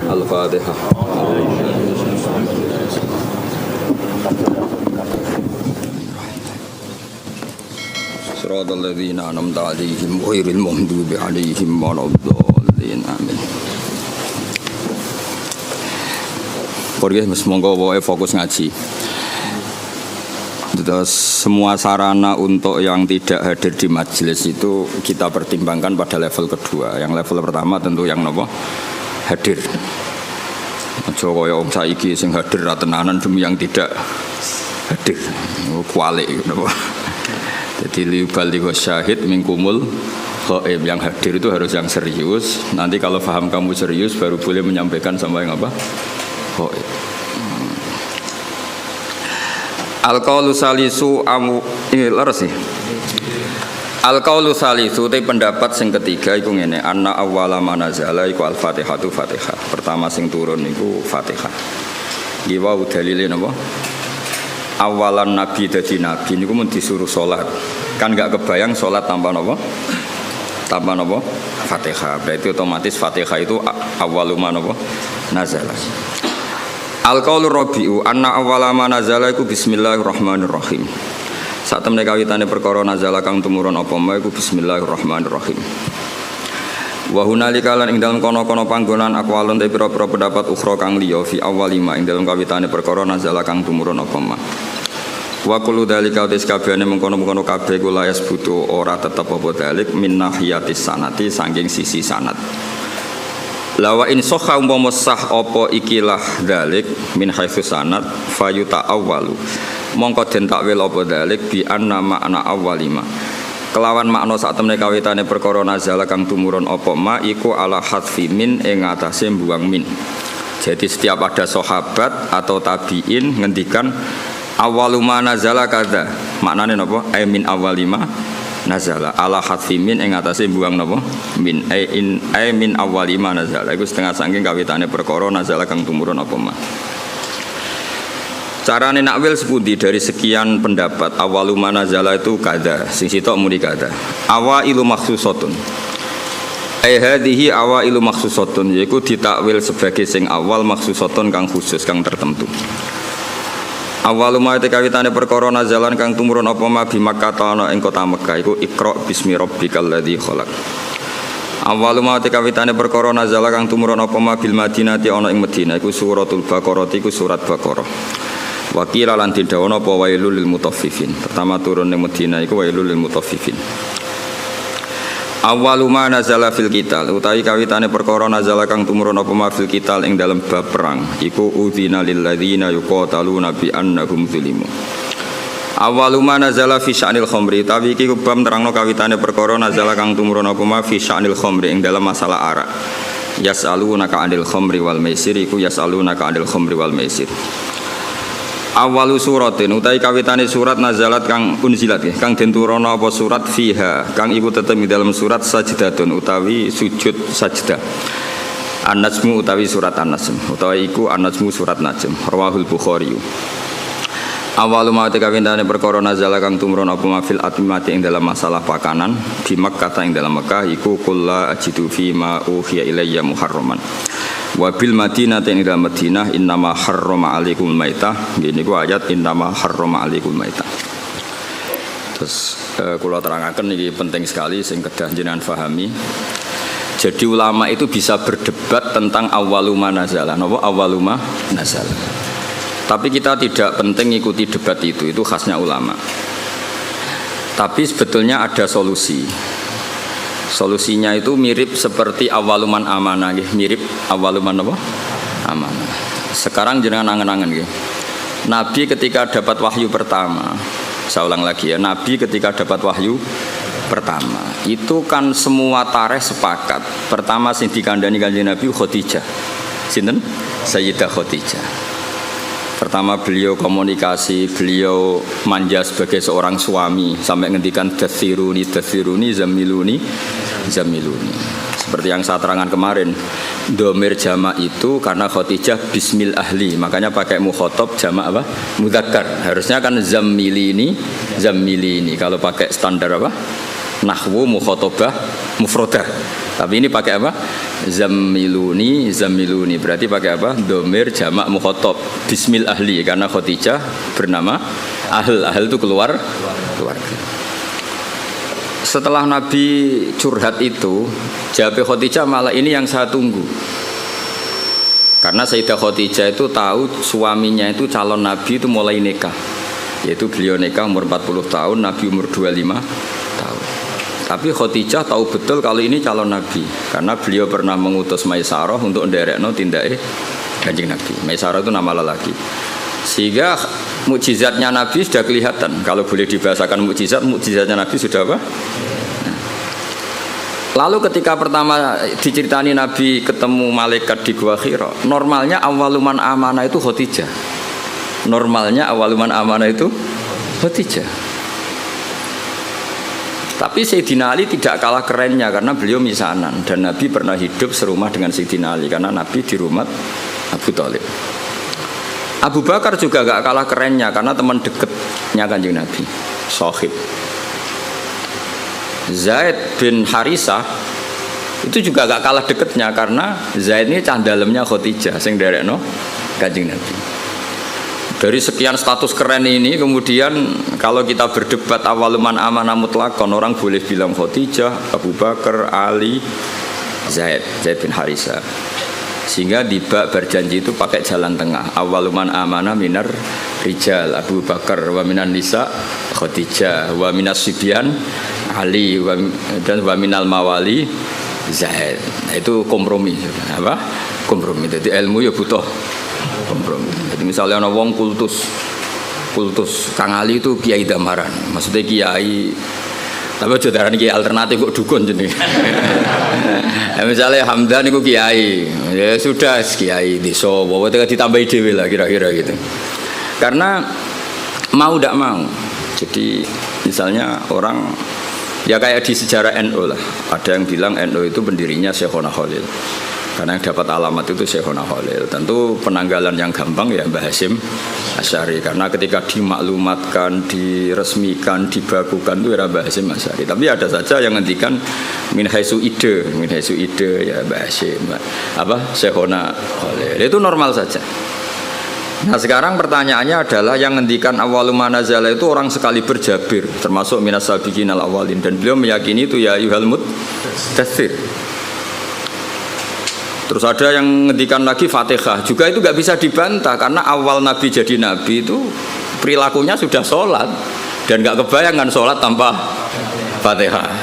Al-Fatihah. Shiratal ladzina an'amta 'alaihim ghairil maghdubi 'alaihim waladdallin. Amin. Korge monggo wae fokus ngaji. Terus semua sarana untuk yang tidak hadir di majelis itu kita pertimbangkan pada level kedua. Yang level pertama tentu yang nopo hadir. Aja kaya wong saiki sing hadir ra tenanan demi yang tidak hadir. Kualik napa. Jadi liubaligh syahid mingkumul ghaib, yang hadir itu harus yang serius. Nanti kalau paham kamu serius baru boleh menyampaikan sama yang apa? Ghaib. Al-qaulu salisu amu ini leres sih. Al-qaulu salisu te pendapat sing ketiga iku ngene, anna awwala manazala iku al-Fatihatu Fatihah. Pertama sing turun iku Fatihah. Iki wae dalile napa? Awalan nabi dadi nabi niku mun disuruh salat. Kan enggak kebayang salat tanpa napa? Tanpa napa? Fatihah. Berarti otomatis Fatihah itu awwaluma napa? Nazala. Al-qaulu rabi'u anna awwala ma nazala iku bismillahirrahmanirrahim. Sak temene kawitane perkara nazala kang tumurun apa ma iku bismillahirrahmanirrahim. Wa hunalika lan ing dalem kono-kono panggonan aqwalun te pira-pira pendapat ukhra kang liya fi awwalima ing dalem kawitane perkara nazala kang tumurun apa ma. Wa kullu dzalika tis kabehane mengkono-mengkono kabeh kula yasbutu ora tetep apa dalik min nahiyatis sanati saking sisi sanad. Lawa in sahha umpama sah apa ikilah dalik min haitsu sanad fayuta awwalu mongko den takwil apa dalik bi anna makna awwalima kelawan makna sak temene kawitane perkara nazala kang tumurun apa ma iku ala hadfi min ing atase mbuang min. Jadi setiap ada sahabat atau tabiin ngendikan awwaluma nazala kadza maknane napa ay min awwalima nazala ala hadfi min ing atase buang napa min ay min awwalima nazala iku setengah saking kawitane perkara nazala kang tumurun apa ma. Carane nakwil sepundi dari sekian pendapat awwaluma nazala itu kada sing sitok muni kada awailu makhsusatun ay hadhihi awailu makhsusatun yaiku ditakwil sebagai sing awal makhsusatun kang khusus kang tertentu. Awaluma te kawitane perkara nazalan kang tumurun apa ma bi Makkah ana ing kota Mekah iku Iqra bismi rabbikal ladzi khalaq. Awaluma te kawitane perkara nazala kang tumurun apa ma bil Madinati ana ing Madinah iku suratul Baqarah iku surat Baqarah. Wa qila lan tidhawana apa wailul lil mutaffifin. Pertama turun ning Madinah iku wailul lil mutaffifin. Awaluma nazala fil qital utawi kawitane perkara nazala kang tumurun apa ma fil qital ing dalem bab perang iku udzina lil ladzina yuqataluna bi annahum zulimu. Awaluma nazala fi sya'nil khamri utawi iki bab nerangno kawitane perkara nazala kang tumurun apa ma fi sya'nil khamri ing dalem masalah arak. Yas'alunaka 'anil khamri wal maisir iku yas'alunaka 'anil khamri wal maisir. Awalu suratin utai kawitane surat nazalat kang unzilat kang den turana apa surat fiha kang iku tetep ing dalam surat sajdatun utawi sujud sajdah. An-Najmu utawi surat An-Najm utawi iku An-Najmu surat Najm rawahul Bukhari. Awalu ma te kawitane perkara nazala kang tumurun apa mafil atmati ing dalam masalah pakanan di Makkah ing dalam Mekah iku kullu ajidu fi ma uhiya ilayya muharraman. Wa bil Madinati ing dalam Madinah innama harrama alaikumul maitah. Ngene iku ayat innama harrama alaikumul maitah. Terus kula terangaken iki penting sekali sing kedah jenengan pahami. Jadi ulama itu bisa berdebat tentang awwaluma nazala. Napa awwaluma nazala? Tapi kita tidak penting ikuti debat itu khasnya ulama. Tapi sebetulnya ada solusi. Solusinya itu mirip seperti awaluman amanah, mirip awaluman apa? Amanah. Sekarang jenengan angen-angen nggih. Nabi ketika dapat wahyu pertama, saya ulang lagi ya, Nabi ketika dapat wahyu pertama, itu kan semua tarikh sepakat. Pertama sing dikandani Kanjeng Nabi Khadijah. Sinten? Sayyidah Khadijah. Pertama beliau komunikasi, beliau manja sebagai seorang suami sampai ngendikan dathiruni zamiluni. Seperti yang saya terangkan kemarin, domir jamak itu karena Khadijah bismil ahli, makanya pakai mukhotob jamak apa? Mudzakkar. Harusnya kan zamilini. Kalau pakai standar apa? nahwu mukhatabah mufradah. Tapi ini pakai apa? Zammiluni, zammiluni. Berarti pakai apa? Dhamir jamak mukhatab. Bismil ahli karena Khadijah bernama ahl. Ahl itu keluarga. Setelah Nabi curhat itu, jawab Khadijah malah ini yang saya tunggu. Karena Sayyidah Khadijah itu tahu suaminya itu calon Nabi itu mulai nikah. Yaitu beliau nikah umur 40 tahun, Nabi umur 25 tahun. Tapi Khadijah tahu betul kalau ini calon Nabi. Karena beliau pernah mengutus Maisarah untuk nderekno tindake Kanjeng Nabi. Maisarah itu nama lelaki. Sehingga mukjizatnya Nabi sudah kelihatan. Kalau boleh dibahasakan mukjizatnya Nabi sudah apa? Lalu ketika pertama diceritani Nabi ketemu malaikat di Gua Hira, normalnya awaluman amanah itu Khadijah. Normalnya awaluman amanah itu Khadijah. Tapi Sayyidina Ali tidak kalah kerennya karena beliau misanan dan Nabi pernah hidup serumah dengan Sayyidina Ali karena Nabi di rumah Abu Thalib. Abu Bakar juga gak kalah kerennya karena teman dekatnya Kanjeng Nabi, Sohib. Zaid bin Harisah itu juga gak kalah deketnya karena Zaid ini cah dalemnya Khadijah sing derekno Kanjeng Nabi. Dari sekian status keren ini kemudian kalau kita berdebat awaluman amanah mutlaqan, orang boleh bilang Khadijah, Abu Bakar, Ali, Zaid bin Harisah. Sehingga di bab berjanji itu pakai jalan tengah. Awaluman amanah minar rijal Abu Bakar, wa minan nisa Khadijah, wa minas sibyan Ali, dan wa minal mawali Zaid. Nah, itu kompromi. Apa? Kompromi. Jadi ilmu ya butuh kompromi. Jadi misalnya ana wong kultus Kang Ali itu kiai damaran. Maksudnya kiai tapi aja darani kiai alternatif kok dukun jenenge. Misalnya Hamdan itu kiai. Ya sudah kiai desa, wae ditambahi dhewe lah kira-kira gitu. Karena mau tidak mau. Jadi misalnya orang ya kayak di sejarah NU lah. Ada yang bilang NU itu pendirinya Syekhona Khalil. Karena yang dapat alamat itu Syekhona Khalil. Tentu penanggalan yang gampang ya Mbah Hasyim Asy'ari. Karena ketika dimaklumatkan, diresmikan, dibakukan itu era Mbah Hasyim Asy'ari. Tapi ada saja yang ngendikan min haitsu ide ya Mbah Hasyim. Syekhona Khalil. Itu normal saja. Nah sekarang pertanyaannya adalah yang ngendikan awaluma nazala itu orang sekali berjabir termasuk minas sabiqinal awalin dan beliau meyakini itu ya ayyuhal mudaththir. Terus ada yang ngendikan lagi Fatihah juga itu gak bisa dibantah karena awal Nabi jadi Nabi itu perilakunya sudah sholat dan gak kebayangkan sholat tanpa Fatihah.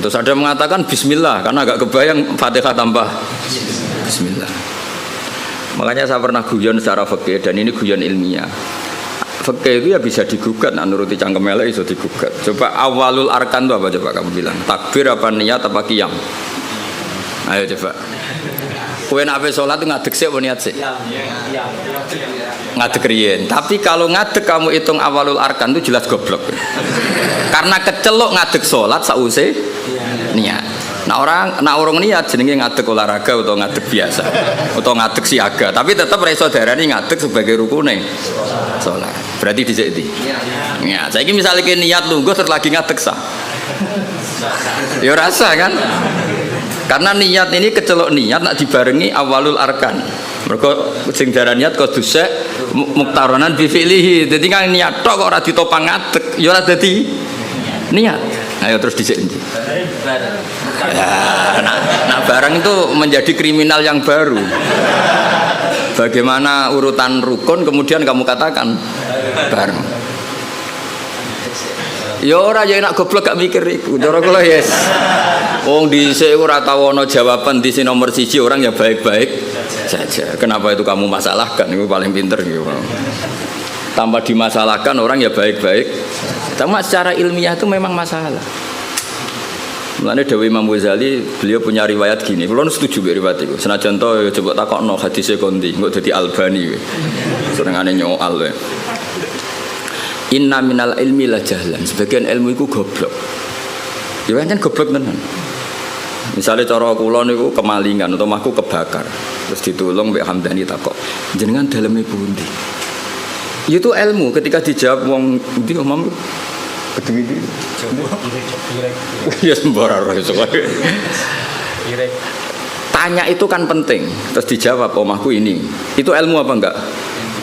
Terus ada yang mengatakan Bismillah karena gak kebayang Fatihah tanpa Bismillah. Makanya saya pernah guyon secara fikih dan ini guyon ilmiah. Fikih itu ya bisa digugat, nuruti cangkem elek iso digugat. Coba awalul arkan itu apa coba kamu bilang? Takbir apa niat apa qiyam? Ayo coba. Kowe nek salat itu ngadeg sik apa niat sik? Ngadeg riyen. Tapi kalau ngadeg kamu hitung awalul arkan itu jelas goblok. Karena kecelok ngadeg salat sause niat. Nah orang niat jenenge ngadeg olahraga atau ngadeg biasa atau ngadeg siaga tapi tetap reso darani ngadeg sebagai rukune salat. Berarti dhisik iki. Ya, saiki misale ki niat lungguh terus lagi ngadeg sah. Ya rasa kan? Karena niat ini kecelok niat nak dibarengi awalul arkan. Mergo sing darani niat kudus muktaronan bi fi'lihi. Dadi kan niat tok kok ora ditopang ngadeg, ya ora dadi niat. Ayo terus dhisik endi? Nah barang itu menjadi kriminal yang baru. Bagaimana urutan rukun kemudian kamu katakan bareng. Ya ora ya enak goblok gak mikir iku. Cara kula yes. Wong dhisik ora tau ana jawaban di sini nomor 1 orang ya baik-baik saja. Kenapa itu kamu masalahkan? Itu paling pinter gitu. Tanpa dimasalahkan orang ya baik-baik. Cuma secara ilmiah itu memang masalah. Mulane Dewi Imam Ghazali beliau punya riwayat gini. Kulo setuju mbek riwayat iku. Senajan to coba takokno hadise kondi, engko dadi Albani kowe. Senengane nyoal kowe. Inna minal ilmi la jahlan. Sebagian ilmu iku goblok. Ya pancen goblok tenan. Misalnya cara kula niku kemalingan atau omahku kebakar. Terus ditulung mbek Hamdani takok, "Jenengan daleme pundi?" Itu ilmu ketika dijawab wong ndi omahmu Kedui iki. Irek. Ya sembarang iso. Irek. Tanya itu kan penting. Terus dijawab omahku ini. Itu ilmu apa enggak?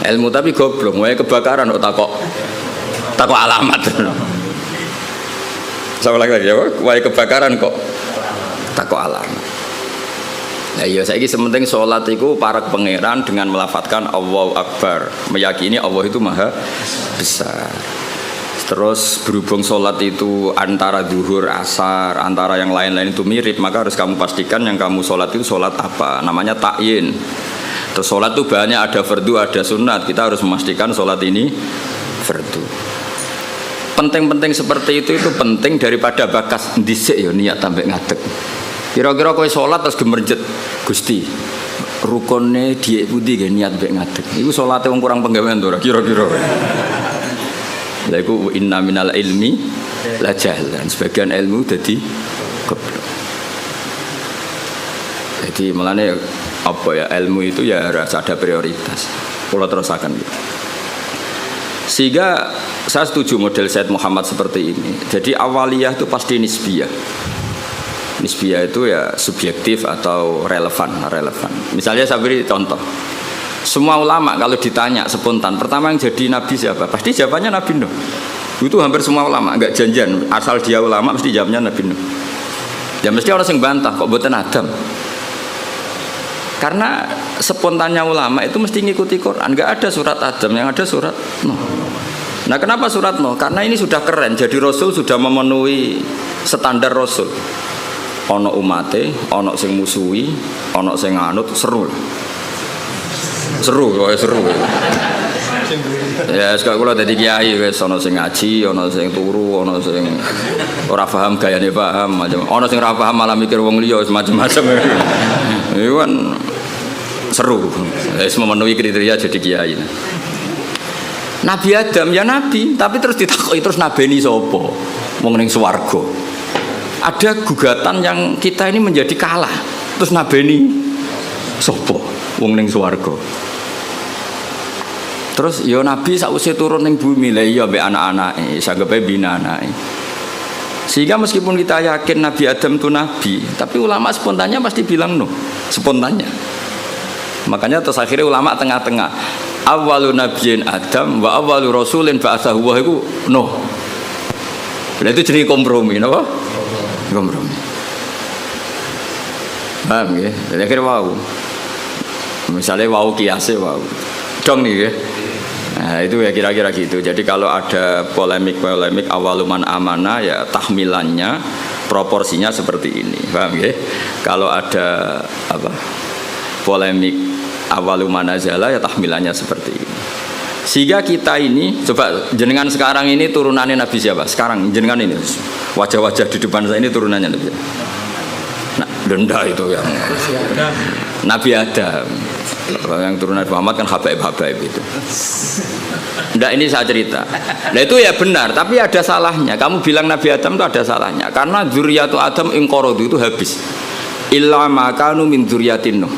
Ilmu tapi goblok. Wae kebakaran kok takok alamat. Sama lagi ya, wae kebakaran kok takok alamat. Nah iya saiki sementing sholat itu para pangeran dengan melafatkan Allahu Akbar, meyakini Allah itu maha besar. Terus berhubung sholat itu antara zuhur, asar, antara yang lain-lain itu mirip, maka harus kamu pastikan yang kamu sholat itu sholat apa, namanya ta'yin. Terus sholat itu banyak, ada fardu, ada sunat. Kita harus memastikan sholat ini fardu. Penting-penting seperti itu penting daripada bakas dhisik ya niat tambah ngadeg. Kira-kira kowe sholat terus gemerjet Gusti rukune dhiek pundi nggih niat mbek ngadeg. Iku salate wong kurang penggawean to ora kira-kira. Lha iku inna minal ilmi la jahlan. Sebagian ilmu dadi goblok. Jadi mulane apa ya ilmu itu ya harus ada prioritas. Kula terusaken gitu. Sehingga saya setuju model Said Muhammad seperti ini. Jadi awaliyah itu pasti nisbiyah. Nisbiyah itu ya subjektif atau relevan. Misalnya saya beri contoh. Semua ulama kalau ditanya spontan, pertama yang jadi nabi siapa? Pasti jawabannya Nabi Nuh. Itu hampir semua ulama, enggak janjian. Asal dia ulama mesti jawabnya Nabi Nuh. Ya mesti orang yang bantah kok mboten Adam. Karena spontannya ulama itu mesti ngikuti Quran. Enggak ada surat Adam, yang ada surat Nuh. Nah kenapa surat Nuh? Karena ini sudah keren. Jadi Rasul sudah memenuhi standar Rasul. Ono umate, ono sing musuhi, ono sing nganut, seru. Ya sekarang kula dadi kiai wis ono sing ngaji, ono sing turu, ono sing ora paham gayane paham, macam ono sing ora paham malah mikir wong liya macam-macam. Iku kan seru. Wis memenuhi kriteria jadi kiai. Nabi Adam ya nabi, tapi terus ditakoki terus nabeni sapa? Wong ning swarga. Ada gugatan yang kita ini menjadi kalah. Terus nabeni sapa? Wong ning swarga. Terus ya nabi sakwise turun ning bumi lha iya mbek anak-anake, sanggepe bina anake. Sehingga meskipun kita yakin Nabi Adam itu nabi, tapi ulama spontannya pasti bilang no, spontannya. Makanya terus akhirnya ulama tengah-tengah. Awwalun nabiyyin Adam wa awwalu rasulin ba'atsahu wa iku no. Nah itu jadi kompromi, napa? Kompromi. Paham ya? Jadi akhirnya wow. Misalnya wow kiasnya wow. Dong nih ya. Nah itu ya kira-kira gitu. Jadi kalau ada polemik awaluman amanah ya tahmilannya proporsinya seperti ini. Paham ya? Kalau ada apa? Polemik awaluman azala ya tahmilannya seperti ini. Sehingga kita ini coba jenengan sekarang ini turunannya Nabi siapa? Sekarang jenengan ini wajah-wajah di depan saya ini turunannya Nabi. Nah, denda itu yang Nabi Adam. Yang turunan Muhammad kan habaib itu. Nggak ini saya cerita. Nah itu ya benar, tapi ada salahnya. Kamu bilang Nabi Adam itu ada salahnya karena dzurriyyatu Adam inqaradu itu habis. Illa ma kanu min dzurriyyatin Nuh.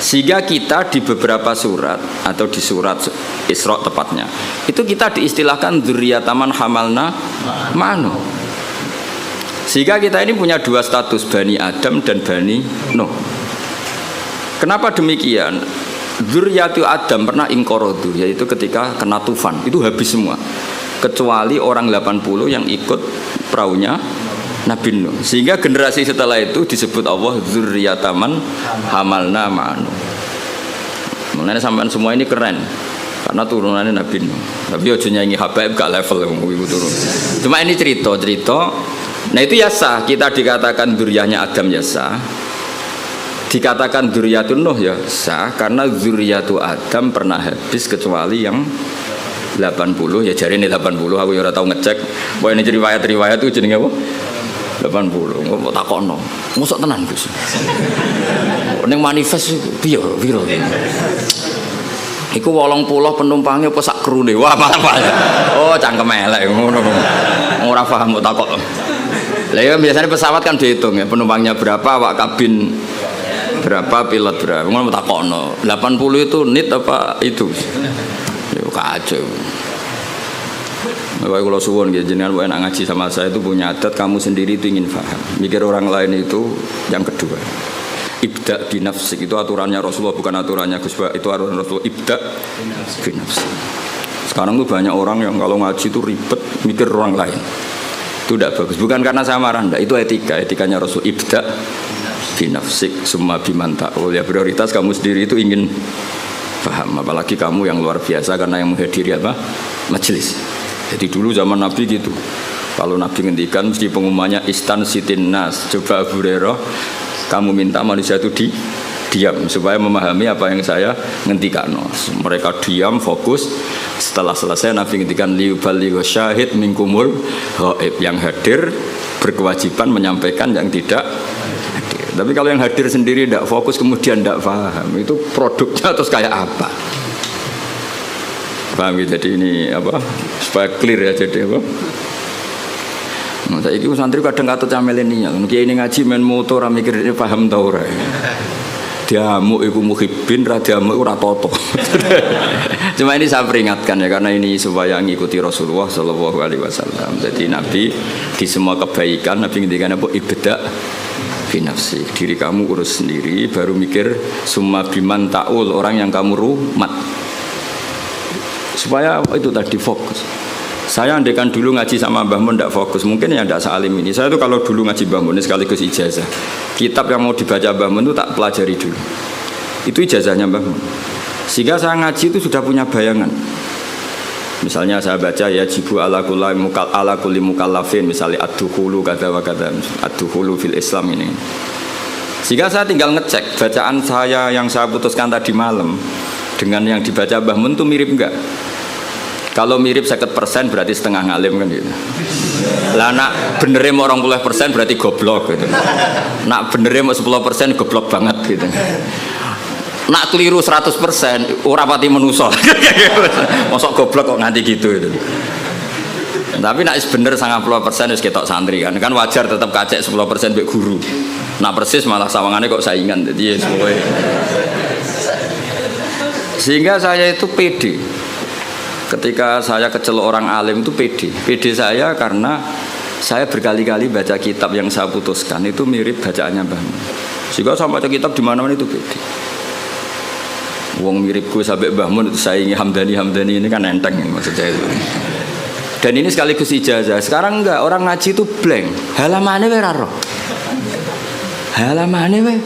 Sehingga kita di beberapa surat atau di surat Isra tepatnya itu kita diistilahkan dzurriyyataman hamalna ma'nu. Sehingga kita ini punya dua status, Bani Adam dan Bani Nuh. Kenapa demikian? Dzurriyyatu Adam pernah inqaradu, yaitu ketika kena tufan itu habis semua kecuali orang 80 yang ikut perahunya Nabi Nuh. Sehingga generasi setelah itu disebut Allah dzurriyyataman hamalna ma'nu. Mulane sampean semua ini keren karena turunannya Nabi Nuh. Tapi aja nyanyi habaib gak level iku turun. Cuma ini cerita. Nah itu ya sah, kita dikatakan dzurriyyahnya Adam ya sah. Dikatakan dzurriyyatun Nuh ya sah karena dzurriyyatu Adam pernah habis kecuali yang 80 ya jari ini 80 aku ya ora tau ngecek. Bahwa ini riwayat itu jenenge apa? 80. Kok takokno. Mosok tenan Gus. Ning manifest piye piro? Iku 80 penumpangnya apa sak krune. Wah, malah. Oh, cangkem elek ngono. Ora paham kok takok. Lah ya biasanya pesawat kan dihitung ya, penumpangnya berapa, awak kabin berapa, pilot berapa. Ngono takokno. 80 itu nit apa itu? Yo kacau. Kalau suwon gitu, jenengan enak ngaji sama saya itu punya adat kamu sendiri itu ingin paham. Mikir orang lain itu yang kedua. Ibda binafsik itu aturannya Rasulullah, bukan aturannya Gus Ba. Itu aturan Rasulullah. Ibda binafsik. Sekarang tuh banyak orang yang kalau ngaji itu ribet mikir orang lain. Itu tidak bagus. Bukan karena saya marah, enggak. Itu etikanya Rasul. Ibda binafsik summa biman ta'ul. Ya prioritas kamu sendiri itu ingin paham. Apalagi kamu yang luar biasa karena yang menghadiri apa? Majelis. Jadi dulu zaman Nabi gitu. Kalau Nabi ngendikan mesti pengumumannya istan sitin nas. Coba Abu Hurairah, kamu minta manusia itu diam supaya memahami apa yang saya ngendikan. Mereka diam, fokus. Setelah selesai Nabi ngendikan liuballigh syahid minkumul ghaib, yang hadir berkewajiban menyampaikan yang tidak hadir. Tapi kalau yang hadir sendiri tidak fokus kemudian tidak paham, itu produknya terus kayak apa? Paham gitu? Jadi ini apa? Supaya clear ya, jadi apa? Saya itu santri kadang kata milenial, kiai ini ngaji main motor, mikir ini paham tau ora. Diamuk iku muhibbin, ra diamuk ora toto. Cuma ini saya peringatkan ya, karena ini supaya ngikuti Rasulullah Shallallahu Alaihi Wasallam. Jadi Nabi di semua kebaikan Nabi ngendikan apa? Ibda binafsi, diri kamu urus sendiri, baru mikir summa biman ta'ul, orang yang kamu rumat. Supaya itu tadi fokus. Saya andaikan dulu ngaji sama Mbah Mun tidak fokus, mungkin ya tidak sealim ini. Saya itu kalau dulu ngaji Mbah Mun sekaligus ijazah, kitab yang mau dibaca Mbah Mun itu tak pelajari dulu. Itu ijazahnya Mbah Mun. Sehingga saya ngaji itu sudah punya bayangan. Misalnya saya baca ya jibu ala kulli mukallafin, misalnya ad-dukhulu kata wa kata, ad-dukhulu fil Islam ini. Sehingga saya tinggal ngecek bacaan saya yang saya putuskan tadi malam dengan yang dibaca Mbah Mun itu mirip enggak? Kalau mirip 50% berarti setengah ngalim kan gitu. Lah nak benernya mau 20% berarti goblok gitu. Nak benernya mau 10% goblok banget gitu. Nak keliru 100% ora pati menuso. Mosok goblok kok nganti gitu itu. Tapi nak bener 90% wis ketok santri kan. Kan wajar tetap kacek 10% mbek guru. Nak persis malah sawangane kok saingan. Jadi ya semuanya. Sehingga saya itu pede. Ketika saya kecelok orang alim itu pede saya karena saya berkali-kali baca kitab yang saya putuskan itu mirip bacaannya Mbah Mun. Sehingga saya baca kitab di mana-mana itu pede. Wong miripku sampai Mbah Mun itu saingi Hamdani ini kan enteng maksud saya itu. Dan ini sekaligus ijazah. Sekarang enggak, orang ngaji itu blank. Halamane wae ora roh. Halamane wae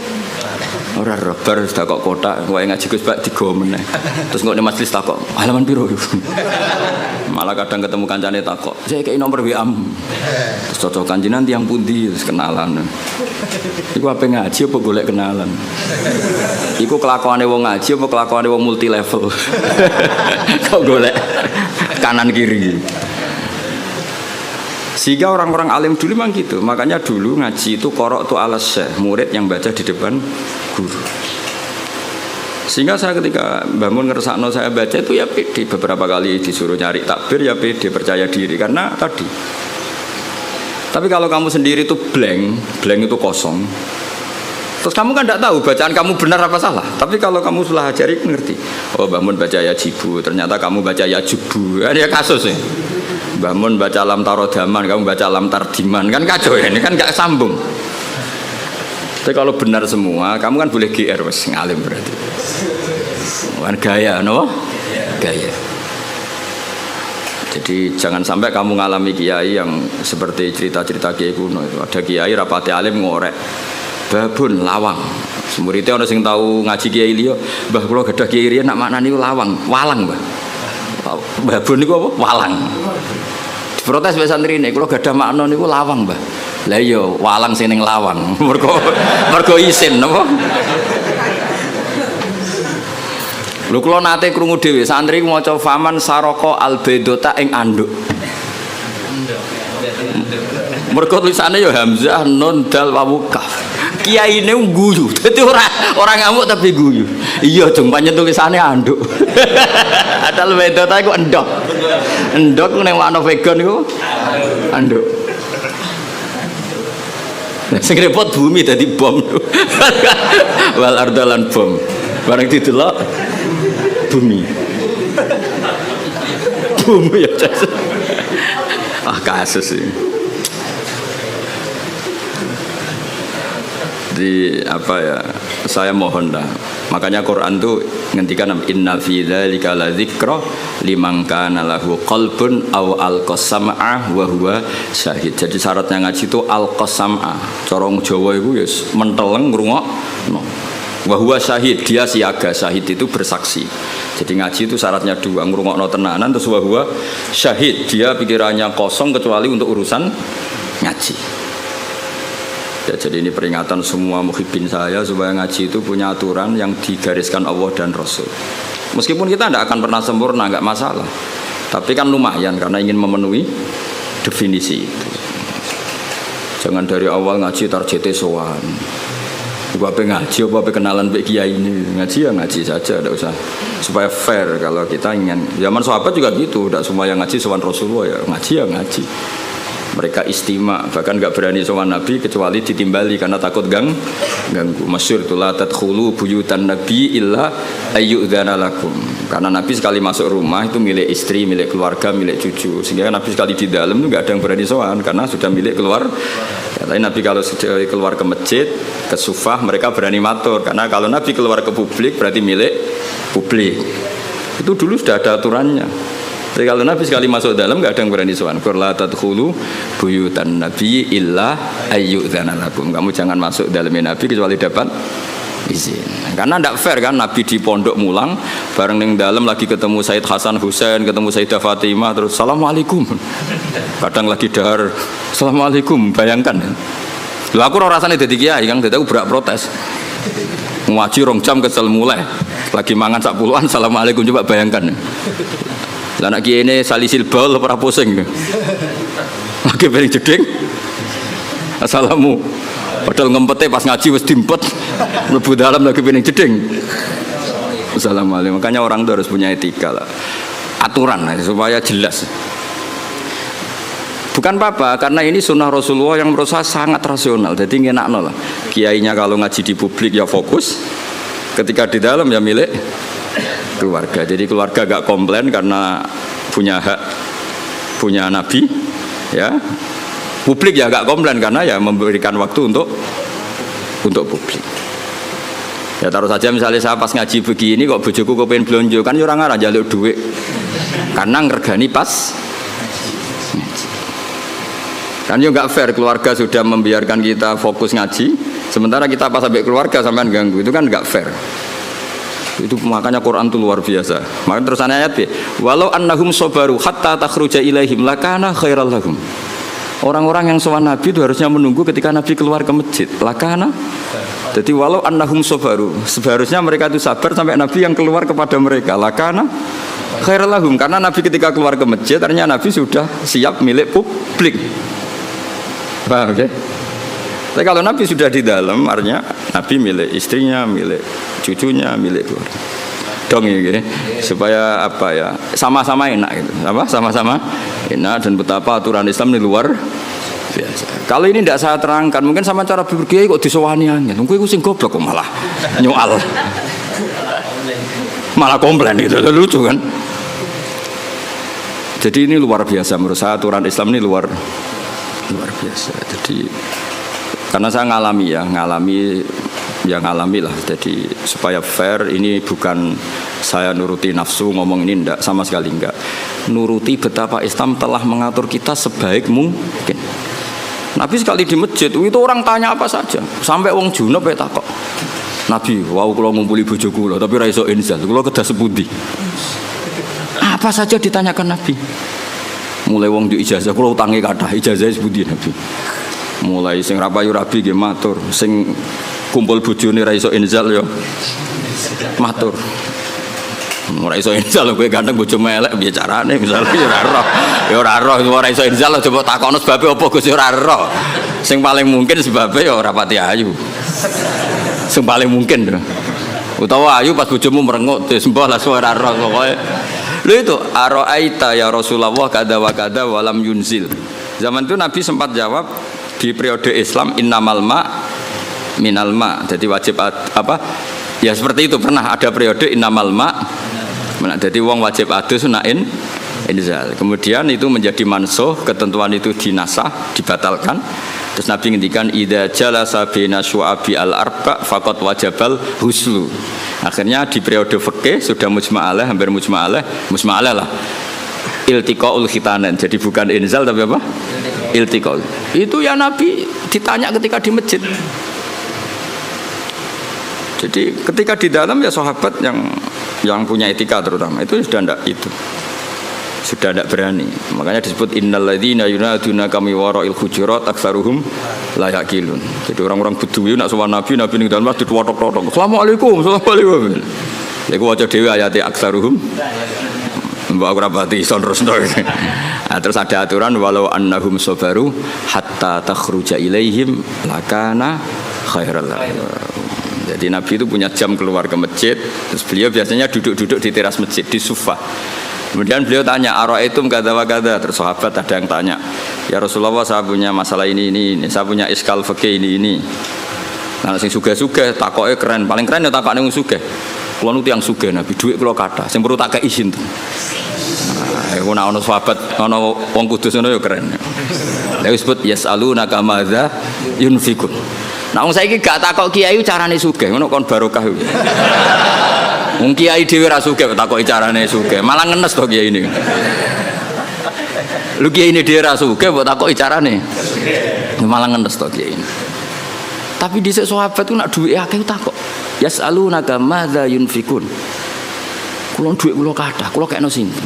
ora roh, bar sudah kok kotak, wae ngaji Gus Pak digo meneh. Terus kok ning majelis takok, halaman piro? Malah kadang ketemu kancane takok, "Saya kei nomor WA-mu." Terus cocokan jenengan tiyang pundi, terus kenalan. Iku ape ngaji apa golek kenalan? Iku kelakuane wong ngaji apa kelakuane wong multi level? Kok golek kanan kiri. Sehingga orang-orang alim dulu memang gitu. Makanya dulu ngaji itu korok tu alas syekh, murid yang baca di depan guru. Sehingga saya ketika Mbah Mun ngersakno saya baca itu ya pede. Beberapa kali disuruh nyari takbir ya pede, percaya diri karena tadi. Tapi kalau kamu sendiri itu blank itu kosong. Terus kamu kan tidak tahu bacaan kamu benar apa salah. Tapi kalau kamu sudah ajari ngerti. Oh Mbah Mun baca ya jibu, ternyata kamu baca ya jubu. Kan ya kasus ya. Mbah Mun baca lam tarodaman, kamu baca lam tardiman, kan kacau ya, ini kan gak sambung. Tapi kalau benar semua, kamu kan boleh GR wes ngalim berarti. Bukan gaya, no? Gaya. Jadi jangan sampai kamu ngalami kiai yang seperti cerita-cerita kiai kuno itu. Ada kiai rapati alim ngorek, babun lawang. Muridnya orang sing tahu ngaji kiai liya, Mbah kula gadah kiai riyen nak maknani lawang, walang, Mbah. Babun niku apa? Walang. Protes mbek santrine, kula gadah makna niku lawang, Mbah. Lah iya, walang sing ning lawang. Mergo isin napa? Lho kula nate krungu dhewe, santri ku maca faman saraka albedota ing anduk. Mergo tulisane ya hamzah nun dal wawu kaf. Kiyaine guyu. Dadi ora ngamuk tapi guyu. Iya, jeng pancen tulisane anduk. Adal bedota iku endok. Endok ning makna vegan iku anduk. Sing repot bumi dadi bom. Wal ardalan bom. Bareng didelok bumi. Bumi ya. kasus ini. Di apa ya? Saya mohon dah. Makanya Quran tuh ngendikan inna fi dzalika ladzikra liman kana lahu qalbun aw alqasam'a wa huwa syahid. Jadi syaratnya ngaji itu alqasam'a. Cara Jawa iku ya menteleng ngrungokno. Wa huwa syahid, dia siaga. Syahid itu bersaksi. Jadi ngaji itu syaratnya dua, ngrungokno tenanan terus wa huwa syahid. Dia pikirannya kosong kecuali untuk urusan ngaji. Ya, jadi ini peringatan semua muhibbin saya supaya ngaji itu punya aturan yang digariskan Allah dan Rasul. Meskipun kita tidak akan pernah sempurna, nggak masalah. Tapi kan lumayan karena ingin memenuhi definisi itu. Jangan dari awal ngaji tarjete sowan. Apa ngaji, apa kenalan Pak Kiai ini ngaji ya ngaji saja, tidak usah. Supaya fair kalau kita ingin. Zaman sahabat juga gitu, tidak semua yang ngaji sowan Rasulullah ya ngaji ya ngaji. Mereka istima, bahkan nggak berani sowan Nabi kecuali ditimbali karena takut ganggu. Masyhur itu la tadkhulu buyutan nabi illa ayyudzana lakum. Karena Nabi sekali masuk rumah itu milik istri, milik keluarga, milik cucu. Sehingga Nabi sekali di dalam itu nggak ada yang berani sowan karena sudah milik keluar. Tapi Nabi kalau keluar ke masjid, ke sufah mereka berani matur karena kalau Nabi keluar ke publik berarti milik publik. Itu dulu sudah ada aturannya. Jadi kalau Nabi sekali masuk dalam nggak ada yang berani sowan. La tadkhulu buyutan nabi illa ayyudzana lakum. Kamu jangan masuk dalamnya Nabi kecuali dapat izin. Karena tidak fair kan Nabi di pondok mulang bareng ning dalam lagi ketemu Said Hasan Husain, ketemu Sayyidah Fatimah terus assalamualaikum. Kadang lagi dahar assalamualaikum, bayangkan. Lho aku ora rasane dadi kiai Kang, dadi aku berak protes. Ngaji rong jam kesel mulai. Lagi mangan sak puluhan assalamualaikum, coba bayangkan. Lah anak kiai ini salisil baul ora pusing. Lagi piring jeding. Assalamu. Padahal ngempete pas ngaji wis dimpet. Mlebu dalam lagi piring jeding. Assalamualaikum. Makanya orang itu harus punya etika lah. Aturan lah, supaya jelas. Bukan apa-apa, karena ini sunnah Rasulullah yang menurut saya sangat rasional. Jadi ngenakno lah. Kiainya kalau ngaji di publik ya fokus. Ketika di dalam ya milik keluarga. Jadi keluarga gak komplain karena punya hak, punya Nabi, ya. Publik ya gak komplain karena ya memberikan waktu untuk publik. Ya taruh saja misalnya saya pas ngaji begini kok bojoku kepengen blonjo kan orang arah jaluk duit karena ngergani pas ngaji. Kan yo gak fair keluarga sudah membiarkan kita fokus ngaji, sementara kita pas sampai keluarga sampean ganggu, itu kan gak fair. Itu makanya Quran itu luar biasa. Maka terus ayat B, walau annahum sabaru hatta takhruja ilaihim lakana khairal lahum. Orang-orang yang sowan Nabi itu harusnya menunggu ketika Nabi keluar ke masjid. Lakana. Jadi walau annahum sabaru, seharusnya mereka itu sabar sampai Nabi yang keluar kepada mereka. Lakana khairal lahum, karena Nabi ketika keluar ke masjid ternyata Nabi sudah siap milik publik. Paham ya? Tapi kalau Nabi sudah di dalam, artinya Nabi milik istrinya, milik cucunya, milik keluarga. Dong ya, supaya apa ya? Sama-sama enak gitu. Apa? Sama-sama enak dan betapa aturan Islam ini luar biasa. Kalau ini tidak saya terangkan, mungkin sama cara berkiai kok disowani angin. Mungkin aku sing goblok kok malah nyoal. Malah komplain gitu. Lucu kan? Jadi ini luar biasa menurut saya, aturan Islam ini luar biasa. Jadi karena saya ngalami lah. Jadi supaya fair, ini bukan saya nuruti nafsu ngomong ini, enggak, sama sekali enggak. Nuruti betapa Islam telah mengatur kita sebaik mungkin. Nabi sekali di masjid itu orang tanya apa saja, sampai wong junub ya takok. Nabi, wow kalau ngumpuli bojoku lho, tapi ra iso inzal, kula kedah sepundi. Apa saja ditanyakan Nabi. Mulai wong di ijazah, kula utange kathah, ijazah sepundi Nabi. Mulai sing rapayu rabi nggih matur, sing kumpul bojone ra iso inzal ya matur. Ora iso inzal kowe ganteng bojo melek piye carane misale ya ora roh ora iso inzal coba takono sebabe apa Gus ora roh. Sing paling mungkin sebabe ya ora pati ayu. Sing paling mungkin lho. Utawa ayu pas bojomu merengut wis mbah lah ora roh pokoke. Lho itu araita ya Rasulullah kada wa kada walam yunzil. Zaman itu Nabi sempat jawab di periode Islam innamal ma minal ma. Jadi wajib apa? Ya seperti itu, pernah ada periode innamal ma. Jadi wong wajib adus nain Inzal. Kemudian itu menjadi mansuh, ketentuan itu dinasah, dibatalkan. Terus Nabi ngendikan idza jalasa baina syu'abi al-arba faqad wajabal huslu. Akhirnya di periode fikih sudah mujma'alah, hampir mujma'alah lah. Iltiqaul khitanan. Jadi bukan inzal tapi apa? Iltiqaul. Itu ya Nabi ditanya ketika di masjid. Jadi ketika di dalam ya sahabat yang punya etika terutama itu sudah tidak berani. Makanya disebut innalladzina yunaduna kami wara'il hujurat aktsaruhum la yaqilun. Jadi orang-orang Bedui nak sowan Nabi ning dalam masjid watok-watok. Assalamualaikum. Iku waca dhewe ayate aktsaruhum. Mbak ora pati ison terusno. Terus ada aturan walau annahum sabaru hatta takhruja ilaihim lakana khairal lahum. Jadi Nabi itu punya jam keluar ke masjid. Terus beliau biasanya duduk-duduk di teras masjid di sufa. Kemudian beliau tanya ara'aitum kadza wa kadza. Terus sahabat ada yang tanya, ya Rasulullah saya punya masalah ini, saya punya iskal fikih ini. Nah sing sugih-sugih takoke keren, paling keren ya takokne wong sugih. Kula nu tiyang sugih Nabi, dhuwit kula kathah, sing perlu tak kei isin. Iku nek ana sahabat, ana wong kudus ngono ya keren. Lha disebut yasalunaka madza yunfikun. Nah wong saiki gak takok kiai carane sugih, ngono kon barokah. Wong kiai dhewe ra sugih takoki carane sugih, malah ngenes to kiai ini. Lu kiai ini dhewe ra sugih kok takoki carane. Malah ngenes to kiai ini. Tapi dhisik sahabat ku nak dhuwit akeh takok. Yasalunaka madza yunfikun. Kula dhuwit kula kathah, kula kekno sinten?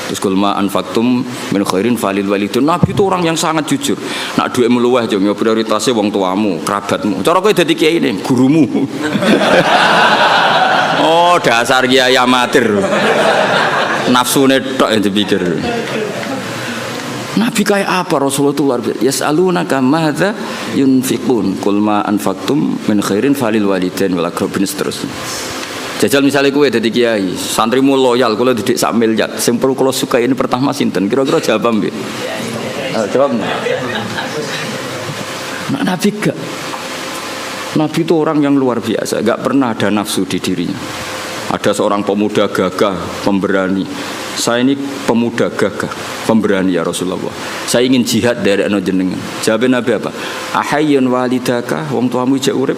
Terus kulma anfaqtum min khairin falil walidun. Nabi itu orang yang sangat jujur. Nak duit meluweh aja prioritasnya wong tuamu, kerabatmu. Cara kowe dadi kiai ini, gurumu. Oh, dasar kiai amatir. Nafsune tok yang dipikir. Nabi kayak apa Rasulullah itu luar biasa. Yas'alunaka madza yunfiqun. Kulma anfaqtum min khairin falil walidain wal aqrabin seterusnya. Jajal misalnya kowe dadi kiai, santrimu loyal, kula didik sak miliar. Sing perlu kula sukai ini pertama sinten? Kira-kira jawab nggih. Jawab. Nah, Nabi gak. Nabi itu orang yang luar biasa, gak pernah ada nafsu di dirinya. Ada seorang pemuda gagah, pemberani. Saya ini pemuda gagah, pemberani ya Rasulullah. Saya ingin jihad dari jenengan. Jawab Nabi apa? Ahayyun walidaka, wong tuamu jek urip.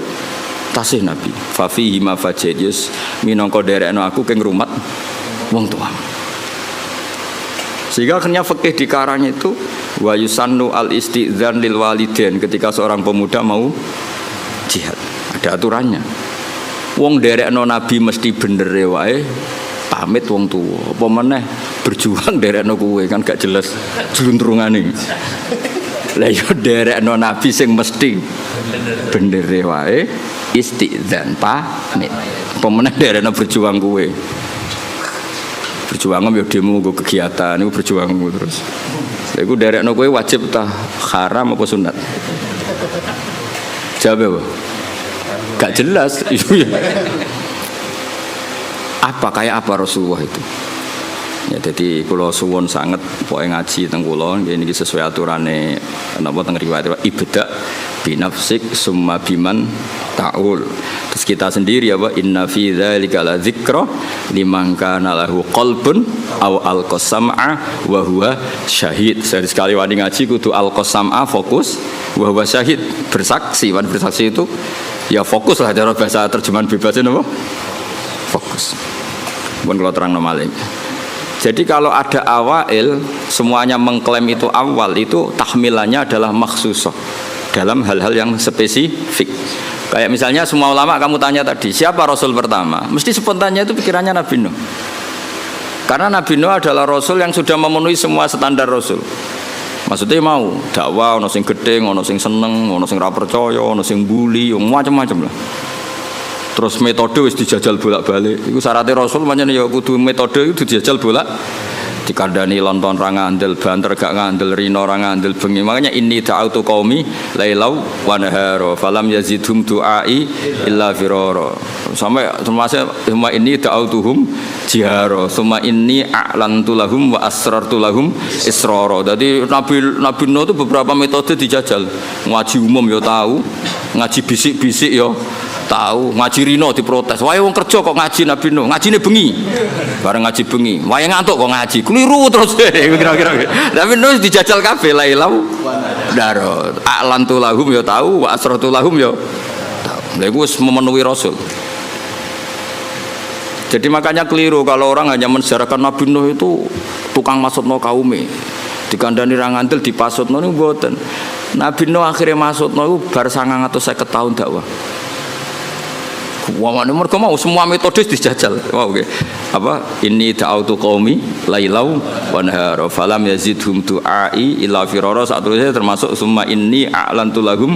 Tasih Nabi fafihi ma fajadius minangka derekno aku keng rumat wong tua. Sehingga akhirnya fikih dikarang itu wa yusannu al istidzan lil walidain ketika seorang pemuda mau jihad. Ada aturannya. Wong derekno Nabi mesti bener wae pamit wong tuwa. Apa meneh berjuang derekno kowe kan gak jelas jluntrungane. Lah yo derekno Nabi sing mesti bener wae istidzan pamit. Pemenang daerahnya berjuang kue. Berjuang ya demo gue kegiatan, itu berjuang terus. Iku daerahnya kue wajib tah haram apa sunat? Jawab apa? Gak jelas. Apa kayak apa Rasulullah itu? Ya jadi kalau suwon sangat pokoke ngaji teng kula nggih niki sesuai aturane napa teng riwayat ibda binafsik summa biman ta'ul. Terus kita sendiri apa inna fi dzalika la dzikra liman kana lahu qalbun aw alqasam'a wa huwa syahid. Sekali wani ngaji kudu alqasam'a fokus wa huwa syahid bersaksi. Wan bersaksi itu ya fokus lah cara bahasa terjemahan bebasnya napa? Fokus. Mun kula terangno malih. Jadi kalau ada awail semuanya mengklaim itu awal itu tahmilannya adalah makhsusah dalam hal-hal yang spesifik. Kayak misalnya semua ulama kamu tanya tadi siapa Rasul pertama, mesti spontannya itu pikirannya Nabi Nuh. Karena Nabi Nuh adalah Rasul yang sudah memenuhi semua standar Rasul. Maksudnya mau dakwah, ono sing gedhe, ono sing seneng, ono sing ra percaya, ono sing bully, macam-macam lah. Terus metode wis dijajal bolak-balik. Iku syaratnya Rasul pancen ya kudu metode itu dijajal bolak. Dikandani lonton ra ngandel, banter gak ngandel, rino ra ngandel bengi. Makanya inni ta'autu qaumi lailau wa nahara falam yazidhum du'ai illa firara. Sampai termasuk semua ini ta'autuhum jihara. Semua ini a'lantu lahum wa asrartu lahum israra. Jadi Nabi Nuh itu beberapa metode dijajal. Ngaji umum ya tahu, ngaji bisik-bisik ya Tahu, ngaji rino diprotes. Wae wong kerja kok ngaji Nabi Nuh, ngajine bengi. Bareng ngaji bengi, wae ngantuk kok ngaji. Keliru terus kira-kira. Tapi Nuh dijajal kabeh lailau daro. A'lantu lahum ya tahu, wa asratu lahum ya tahu. Lha iku wis memenuhi Rasul. Jadi makanya keliru kalau orang hanya mensejarahkan Nabi Nuh itu tukang masukno kaume. Dikandani ra ngandel dipasutno niku mboten. Nabi Nuh akhirnya masukno iku bar 950 tahun dakwah. Wamane mergo mau semua metode dijajal. Wow, okay. Apa ini da'autu qaumi lailau wa nahara falam yazidhum du'ai illa firara. Saterusé termasuk summa inni a'lantu lahum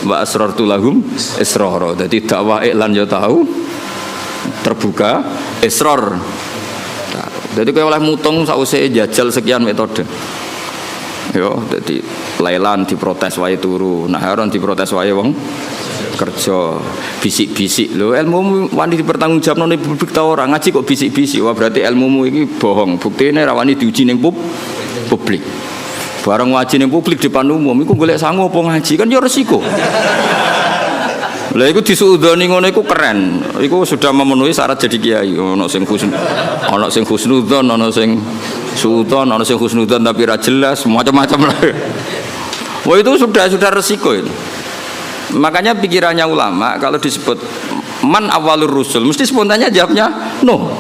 wa asrartu lahum israra. Dadi dakwah iklan ya tahu terbuka israr. Jadi kaya oleh mutung sausé jajal sekian metode. Yo, dadi lailan diprotes wae turu, naharon diprotes wae wong kerja, bisik-bisik lho, ilmu wani dipertanggungjawabno ning publik ta ora, ngaji kok bisik-bisik, wah berarti ilmumu iki bohong, buktine ra wani diuji ning publik. Bareng ngaji ning publik depan umum iku golek sangu apa ngaji kan ya resiko. Lah iku disuudoni ngono iku keren. Iku sudah memenuhi syarat jadi kiai. Ono sing husnudzon, ono sing suudzon, ono sing husnudzon tapi ra jelas, macam-macam lah. Wah itu sudah resiko itu. Makanya pikirannya ulama kalau disebut man awalur rusul mesti spontannya jawabnya no.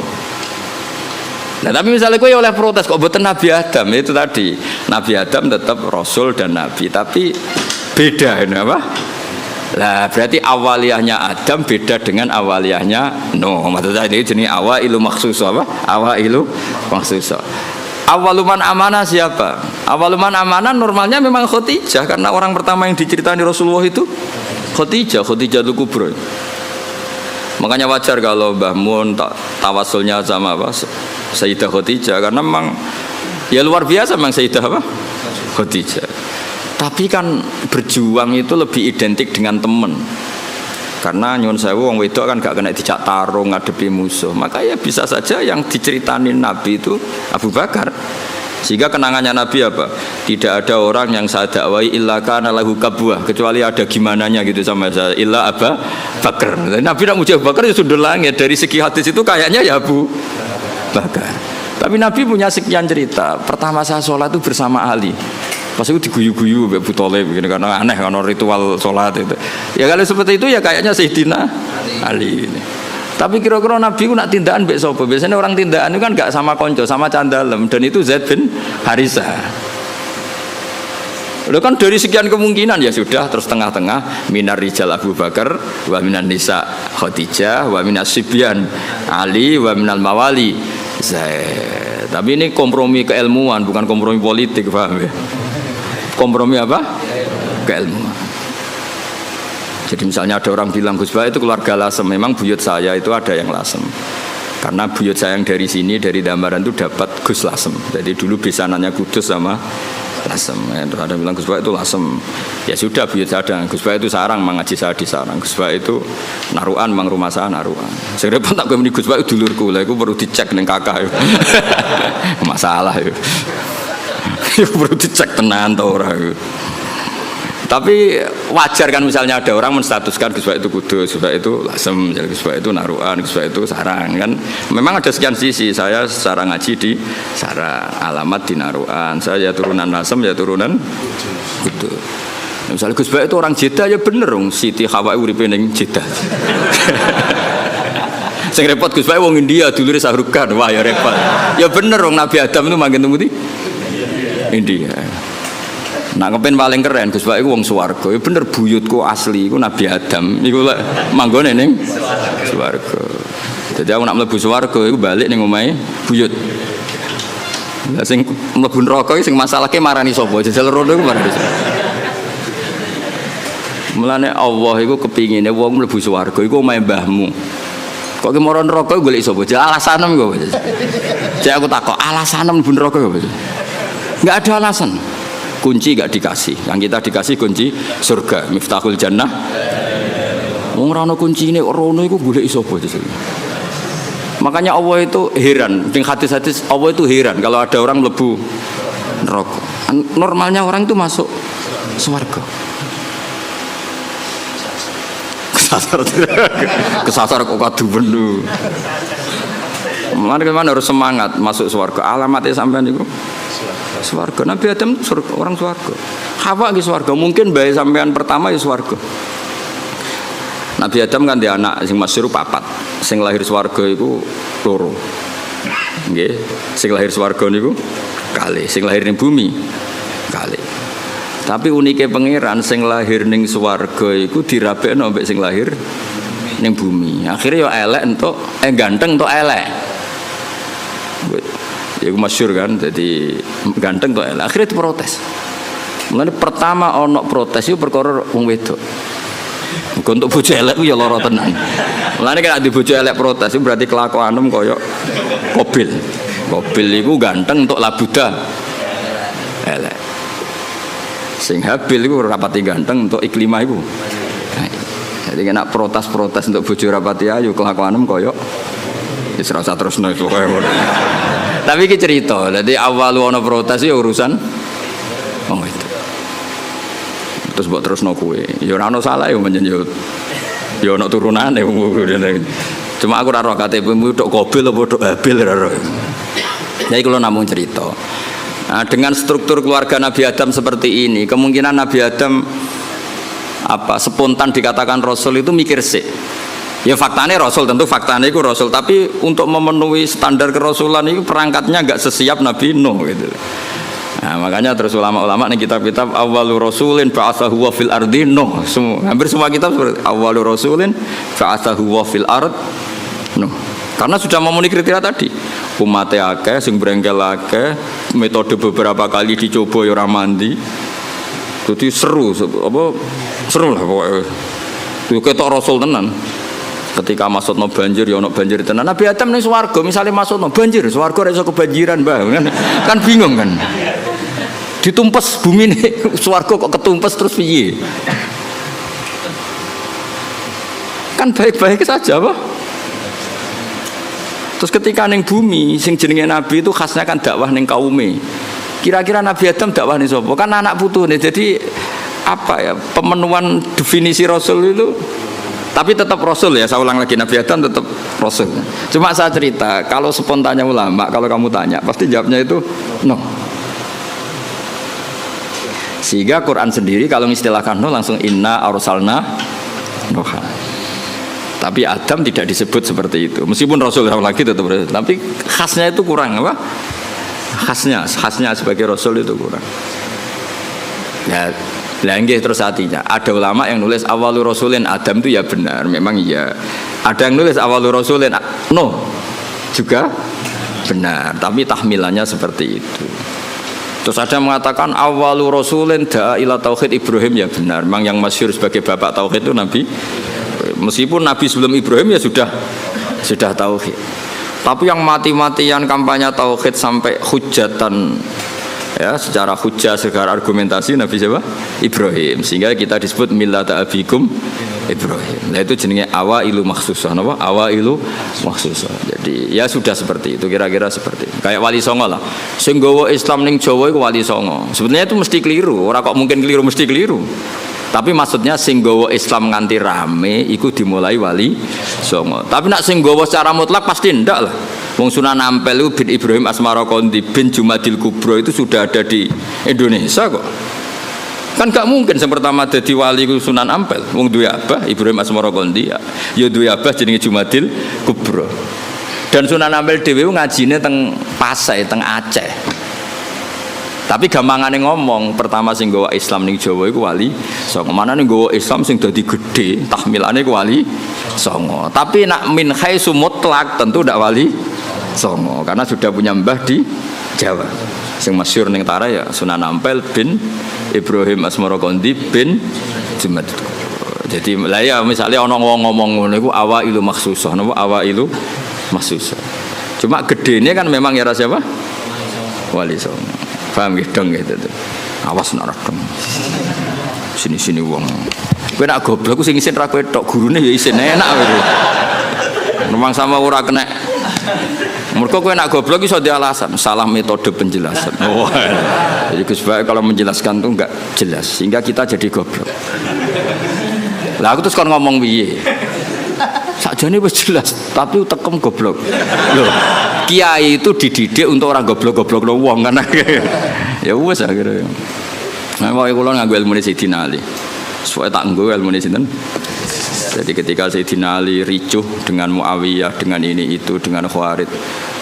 Nah tapi misalnya gue oleh protes kok buatan Nabi Adam itu tadi Nabi Adam tetap Rasul dan Nabi tapi beda ini apa? Lah berarti awaliyahnya Adam beda dengan awaliyahnya no. Maksudnya ini jenis awailu maksus apa? Awailu maksus. Awaluman amanah siapa? Awaluman amanah normalnya memang Khadijah karena orang pertama yang diceritain Rasulullah itu Khadijah itu kubro. Makanya wajar kalau Mbah Mun tawasulnya sama apa? Sayyidah Khadijah karena memang ya luar biasa memang Sayyidah apa? Khadijah. Tapi kan berjuang itu lebih identik dengan teman. Karena nyun sewu wong wedok kan gak kena dijak tarung ngadepi musuh. Maka ya bisa saja yang diceritain Nabi itu Abu Bakar. Sehingga kenangannya Nabi apa? Tidak ada orang yang saya dakwai illa kana lahu kabwah, kecuali ada gimananya gitu sama saya illa Abu Bakar. Nabi nak muji Abu Bakar ya sudah langit. Dari segi hadis itu kayaknya ya Abu Bakar. Tapi Nabi punya sekian cerita. Pertama saya sholat itu bersama Ali. Pas itu diguyu-guyu Abu Thalib begini karena aneh karena ritual sholat itu. Ya kalau seperti itu ya kayaknya Sayyidina Ali ini. Tapi kira-kira Nabi ku nak tindakan mbek sapa? Biasanya orang tindakan itu kan gak sama konco, sama candalem dan itu Zaid bin Harisah. Lalu kan dari sekian kemungkinan ya sudah terus tengah-tengah minar rijal Abu Bakar wa minan nisa Khadijah wa minas sibyan Ali wa minal mawali Zaid. Tapi ini kompromi keilmuan bukan kompromi politik, paham ya? Kompromi apa? Keilmuan. Jadi misalnya ada orang bilang Gus Bah itu keluarga Lasem, memang buyut saya itu ada yang Lasem. Karena buyut saya yang dari sini dari Dambaran itu dapat Gus Lasem. Jadi dulu besanannya Kudus sama Lasem. Terus ada bilang Gus Bah itu Lasem. Ya sudah buyut saya ada. Gus Bah itu Sarang, mengaji saya di Sarang. Gus Bah itu Naruan, mang rumah saya Naruan. Saya repot tak gue meni Gus Bah itu dulurku. Lah itu perlu dicek ning kakak. Masalah itu. Itu perlu dicek tenan to ora. Tapi wajar kan misalnya ada orang menstatuskan Gus Bah itu Kudus, Gus Bah itu Lasem, Gus Bah itu Naruan, Gus Bah itu Sarang kan. Memang ada sekian sisi. Saya secara ngaji di Sarang, alamat di Naruan. Saya ya turunan Lasem, ya turunan Kudus. Misalnya Gus Bah itu orang Jeddah ya bener dong. Siti Hawa uripe ning Jeddah. Sing repot Gus Bah wong India dulure Sahrukan. Wah ya repot. Ya bener dong Nabi Adam itu manggen temu di India. Nak kepen paling keren Gus Bah iku wong swarga. Ya bener buyutku asli iku Nabi Adam. Iku lek manggone ning swarga. Jadi aku nak mlebu swarga iku balik ning omahe buyut. Lah sing mlebu neraka iki sing masalahke marani sapa? Jajal rono iku marani sapa? Mulane Allah iku kepingine wong mlebu swarga iku omahe mbahmu. Kok ki mara neraka golek sapa? Alasane kok. Jadi aku takok, alasane mlebu neraka apa? Enggak ada alasan. Kunci gak dikasih, yang kita dikasih kunci surga, miftahul jannah. Wong ora ono kuncine rono iku golek sapa itu. Makanya Allah itu heran, ning hadis-hadis Allah itu heran kalau ada orang mlebu neraka. Normalnya orang itu masuk surga. Kesasar kok kaduben lho. Mana harus semangat masuk surga. Alamatnya sampean niku surga. Nabi Adam surga, orang surga. Hawa ki surga. Mungkin bayi sampean pertama ya surga. Nabi Adam kan dia anak sing masyhur papat. Sing lahir surga iku loro. Nggih, sing lahir surga niku kali, sing lahir ning bumi kali. Tapi unike pangeran sing lahir ning swarga iku dirabekno mbek sing lahir ning bumi. Akhirnya ya elek entuk ganteng entuk elek. Ya iku masyhur kan, jadi ganteng entuk elek. Akhirnya diprotes. Mulane pertama ana protes iku perkara wong wedok. Muga entuk bojo elek ku ya lara tenan. Mulane kan di bojo elek protes iku berarti kelakuanem kaya Qabil. Qabil iku ganteng entuk labuda elek. Sing Habil iku rapati ganteng untuk Iklimah iku. Jadi kena protes-protes untuk bojo rapati ayu kelakuanem koyo wis ora usah terusno iku koyo ngono. Tapi iki cerita, dadi awal ana protes ya urusan wong itu. Terus mbok terusno kowe. Ya ora ono salah ya menjen yo. Ya ono turunane wong. Cuma aku ora roh KTP-mu tok Qabil apa tok Habil ora roh. Jadi kalau namung cerita. Nah, dengan struktur keluarga Nabi Adam seperti ini, kemungkinan Nabi Adam spontan dikatakan Rasul itu mikir sih. Ya faktanya Rasul, tentu faktanya itu Rasul, tapi untuk memenuhi standar kerasulan itu perangkatnya enggak sesiap Nabi Nuh gitu. Nah, makanya terus ulama-ulama nih kitab-kitab awwalu rasulin ba'atsahu wa fil ardi Nuh. Hampir semua kitab seperti awwalu rasulin ba'atsahu wa fil ard Nuh. Karena sudah memenuhi kriteria tadi. Umatnya akeh, sing brengkel akeh, metode beberapa kali dicoba ya ora mandi. Jadi seru lah pokoknya. Itu ketok Rasul tenan. Ketika masukno banjir ya ono banjir tenan. Nabi Adam ning swarga misale masukno banjir, swarga ora iso kebanjiran, Mbah. Kan bingung kan. Ditumpes bumi ini swarga kok ketumpes terus piye? Kan baik-baik saja, apa? Terus ketika ning bumi sing jenenge nabi itu khasnya kan dakwah ning kaume. Kira-kira Nabi Adam dakwah ning sapa? Kan anak putune. Jadi pemenuhan definisi rasul itu tapi tetap rasul ya. Saya ulang lagi, Nabi Adam tetap rasul. Cuma saya cerita, kalau spontannya ulama, kalau kamu tanya pasti jawabnya itu no. Sehingga Quran sendiri kalau mengistilahkan no langsung inna arsalna Nuha. Tapi Adam tidak disebut seperti itu. Meskipun Rasul lagi tetap Rasul. Tapi khasnya itu kurang apa? Khasnya sebagai Rasul itu kurang. Ya, langgih terus artinya. Ada ulama yang nulis awalul Rasulin Adam itu ya benar, memang iya. Ada yang nulis awalul Rasulin no juga benar. Tapi tahmilannya seperti itu. Terus ada yang mengatakan awalul Rasulin da'a ila tauhid Ibrahim ya benar. Memang yang masyhur sebagai bapak tauhid itu Nabi. Meskipun Nabi sebelum Ibrahim ya sudah tauhid. Tapi yang mati-matian kampanye tauhid sampai hujatan ya secara hujah secara argumentasi Nabi siapa? Ibrahim. Sehingga kita disebut millata abikum Ibrahim. Nah itu jenenge awailu makhsusah, napa? Awailu makhsusah. Jadi ya sudah seperti itu, kira-kira seperti itu. Kayak Wali Songo lah. Sing nggawa Islam ning Jawa iku Wali Songo. Sebenarnya itu mesti keliru. Ora kok mungkin keliru, mesti keliru. Tapi maksudnya sing nggawa Islam nganti rame iku dimulai Wali Songo. Tapi nak sing nggawa secara mutlak pasti ndak lah. Wong Sunan Ampel itu bin Ibrahim Asmarokondi bin Jumadil Kubro itu sudah ada di Indonesia kok. Kan gak mungkin yang pertama jadi wali Sunan Ampel. Wong duwe abah Ibrahim Asmarokondi ya duwe abah jenenge Jumadil Kubro. Dan Sunan Ampel dhewe ngajine teng Pasai, teng Aceh. Tapi gampangane ngomong, pertama sing nggawa Islam ning Jawa iku Wali Songo. Manane nggawa Islam sing dadi gedhe, tahmilane iku Wali Songo. Tapi nak min haitsu mutlak tentu ndak Wali Songo karena sudah punya mbah di Jawa. Sing masyhur ning Tara ya Sunan Ampel bin Ibrahim Asmarokondi bin Jumat. Jadi lah ya misalnya ana wong ngomong ngono iku awailu makhsusah, napa awailu makhsusah. Cuma gedene kan memang ya siapa? Wali Songo. Paham gitu dong gitu tuh. Awas nak rekam. Sini wong. Kowe nak goblok ku sing isin ra kowe tok, gurune ya isin enak kowe. Memang sama ora kena. Mergo kowe nak goblok iso di alasan, salah metode penjelasan. Oh. Jadi Gus Bae kalau menjelaskan tuh enggak jelas sehingga kita jadi goblok. Lah aku terus kon ngomong piye? Sakjane wis jelas, tapi tekem goblok. Loh, kiai itu dididik untuk orang goblok-goblok wong kan. Ya wis akhirnya. Nah, pokoke kula nganggo ilmune Sayyidina Ali. Supaya tak nggo ilmune sinten? Jadi ketika Sayyidina Ali ricuh dengan Muawiyah, dengan ini itu, dengan Khawarij,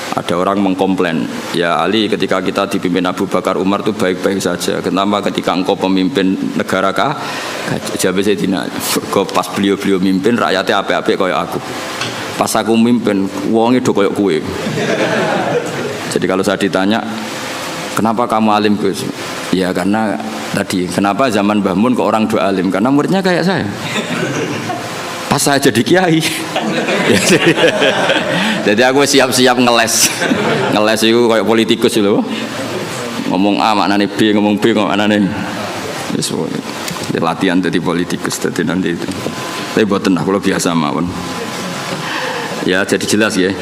ada orang mengkomplain, ya Ali ketika kita dipimpin Abu Bakar Umar itu baik-baik saja. Kenapa ketika engkau pemimpin negara kah? Jawab Sayyidina Ali, pas beliau mimpin rakyatnya apik-apik kayak aku. Pas aku mimpin, wonge do kayak kue. Jadi kalau saya ditanya, kenapa kamu alim Gus? Ya karena tadi, kenapa zaman Mbah Mun kok orang do alim? Karena muridnya kayak saya. Pas saya jadi kiai. Jadi aku siap-siap ngeles itu kayak politikus loh. Ngomong A maknane B, ngomong B maknane. Wis latihan jadi politikus tadi nanti itu. Tapi boten lah kalau biasa mawon. Ya jadi jelas ya.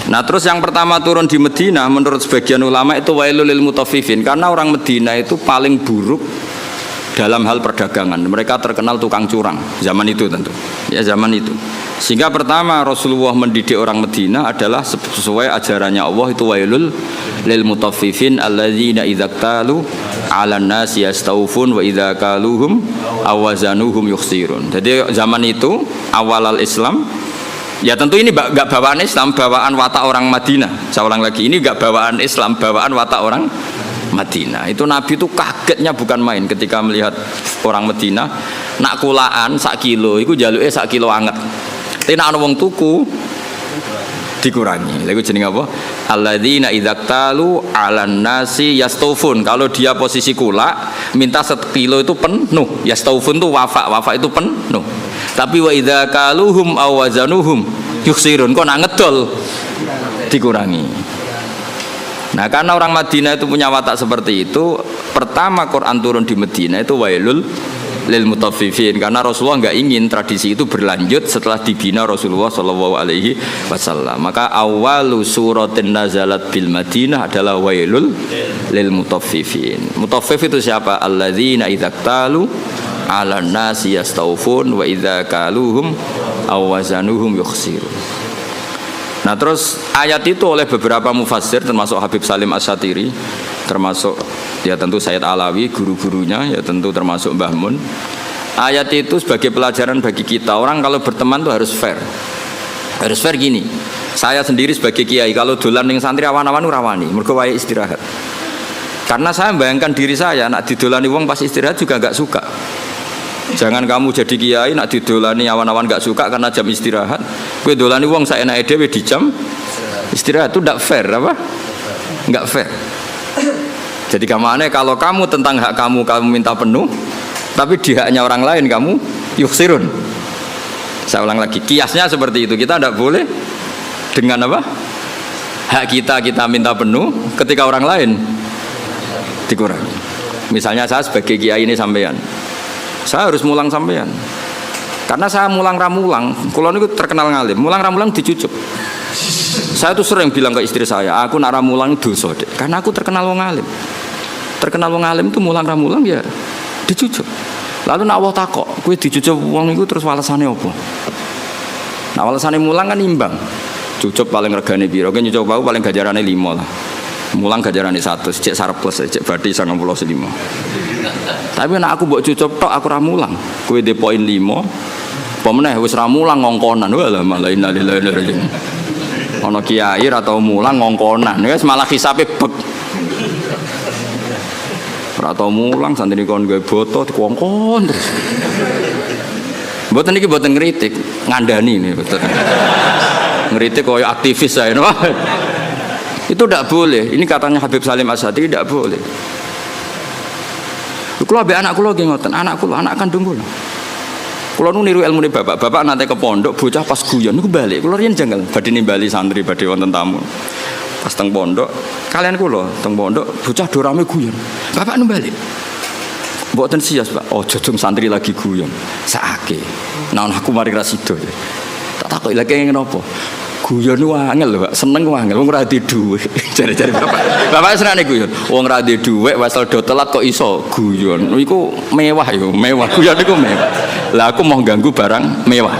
Nah terus yang pertama turun di Medina menurut sebagian ulama itu wailul lil mutaffifin, karena orang Medina itu paling buruk dalam hal perdagangan. Mereka terkenal tukang curang zaman itu tentu. Ya zaman itu. Sehingga pertama Rasulullah mendidik orang Medina adalah sesuai ajarannya Allah, itu wailul lil mutaffifin alladzina idza qalu 'alan nasi yastawfun wa idza qaluhum awazanuhum yukhsirun. Jadi zaman itu awal al-Islam. Ya tentu ini enggak bawaan Islam, bawaan watak orang Madinah. Saya ulang lagi, ini enggak bawaan Islam, bawaan watak orang Madinah. Itu Nabi itu kagetnya bukan main ketika melihat orang Madinah nak kulaan sak kilo, itu jaluke sak kilo anget. Tapi nak ana wong tuku dikurangi. Lha iku jenenge apa? Alladzina idza talu 'alan nasi yastawfun. Kalau dia posisi kula, minta 1 kilo itu penuh. Yastawfun itu wafa itu penuh. Tapi wa idza kaluhum aw wazanuhum yukhsirun, kok nak ngedol dikurangi. Nah, karena orang Madinah itu punya watak seperti itu, pertama Quran turun di Madinah itu wailul lil mutaffifin, karena Rasulullah enggak ingin tradisi itu berlanjut setelah dibina Rasulullah sallallahu alaihi wasallam. Maka awalu suratin nazalat bil Madinah adalah wailul lil mutaffifin. Mutaffif itu siapa? Alladzina idza talu 'alan nasi yastawfun wa idza kaluhum aw wazanuhum yukhsirun. Nah terus ayat itu oleh beberapa mufassir termasuk Habib Salim Asy-Syatiri, termasuk ya tentu Sayyid Alawi guru-gurunya, ya tentu termasuk Mbah Mun. Ayat itu sebagai pelajaran bagi kita, orang kalau berteman itu harus fair. Harus fair gini. Saya sendiri sebagai kiai kalau dolan ning santri awan-awan ora wani, mergo wae istirahat. Karena saya membayangkan diri saya nak didolani wong pas istirahat juga enggak suka. Jangan kamu jadi kiai nak didolani awan-awan gak suka karena jam istirahat. Kowe dolani wong saenake dhewe di jam istirahat, itu ndak fair apa? Enggak fair. Jadi kamane kalau kamu tentang hak kamu minta penuh, tapi di haknya orang lain kamu yuksirun. Saya ulang lagi, kiasnya seperti itu. Kita ndak boleh dengan apa? Hak kita minta penuh ketika orang lain dikurangi. Misalnya saya sebagai kiai ini sampean, saya harus mulang sampean. Karena saya mulang ramulang, kalau itu terkenal ngalim, mulang ramulang dicucuk. Saya tuh sering bilang ke istri saya, aku nak ramulang dosa dek, karena aku terkenal wong alim. Terkenal wong alim itu mulang ramulang ya dicucuk. Lalu nak Allah takok, kowe dicucuk wong itu terus walasane apa? Nah walasane mulang kan imbang. Cucuk paling regane piro? Kowe nyucuk bau paling gajarane 5 lah. Mulang gajarane 100, cek surplus, cek badhe 95. Tapi nek aku mbok cucup tok aku ra mulang. Kowe de poin 5. Apa meneh wis ra mulang ngongkonan. Walah malah innalillahi wa inna ilaihi raji'un. Ana kiai ra tau mulang ngongkonan. Wis malah hisabe bek. Ora tau mulang santri kon gawe boto dikongkon terus. Mboten iki mboten ngritik, ngandani nih betul. Ngritik koyo aktivis saya. Itu tidak boleh. Ini katanya Habib Salim Asy-Syatiri tidak boleh. Kalau ambek anak kula nggih ngoten, anak kandung kula. Kula nu niru ilmune bapak nate ke pondok, bocah pas guyon niku balik. Kula riyen janggal badhe nimbali santri badhe wonten tamu. Pas teng pondok, kalian kula teng pondok bocah do rame guyon. Bapak nu balik. Mboten sias, Pak. Oh, jojong santri lagi guyon. Sakake. Nah, aku mari ra sida. Tak takoki lagi ngene apa? Guyon ku angel lho, Pak. Seneng ku angel wong ora di dhuwit. Jare-jare bapak. Bapak senengane guyon. Wong ora di dhuwit wesel do telat kok iso guyon. Iku mewah yo, mewah. Guyon iku mewah. Lah aku mau ganggu barang mewah.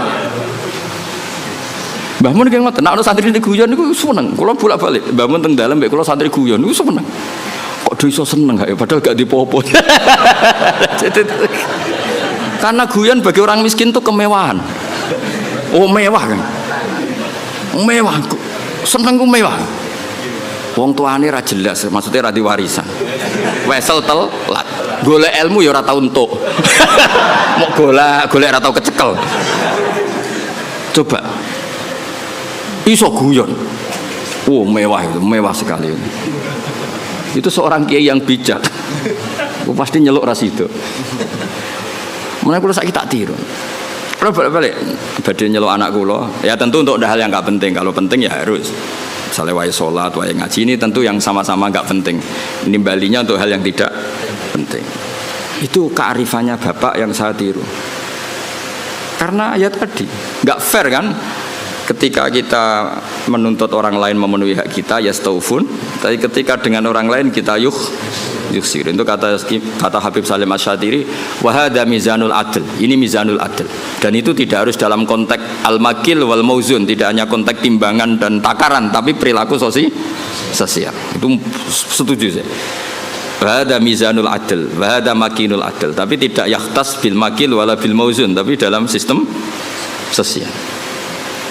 Mbah Mun ki ngoten, nek ana santri guyon niku seneng. Kula bolak-balik, Mbah Mun teng dalem mek kula santri guyon niku seneng. Kok do iso seneng gak ya padahal gak dipopo. Karena guyon bagi orang miskin itu kemewahan. Oh mewah kan. Mewah, seneng ku mewah. Wong tuane ra jelas, maksudnya ra diwarisan. Wesel telat. Golek ilmu ya ora tau entuk. Mok golek ora tau kecekel. Coba. Iso guyon. Oh, mewah itu, mewah sekali. Itu seorang kiai yang bijak. Pasti nyeluk ras itu. Mulai kula saiki tak tiru. Kalau balik badhe nyeluk anak kula, ya tentu untuk hal yang enggak penting. Kalau penting ya harus. Misalnya wae salat, wae ngaji ini tentu yang sama-sama enggak penting. Nimbalinya untuk hal yang tidak penting. Itu kearifannya bapak yang saya tiru. Karena ya tadi enggak fair kan? Ketika kita menuntut orang lain memenuhi hak kita ya staufun, tapi ketika dengan orang lain kita yuksir. Itu kata Habib Salim Asy-Syatiri, wa hadza mizanul adl. Ini mizanul adl. Dan itu tidak harus dalam konteks al-makil wal mauzun, tidak hanya konteks timbangan dan takaran, tapi perilaku sosial. Itu setuju saya. Wa hadza mizanul adl, wa hadza makinul adl. Tapi tidak yakhtas bil makil wala bil mauzun, tapi dalam sistem sosial.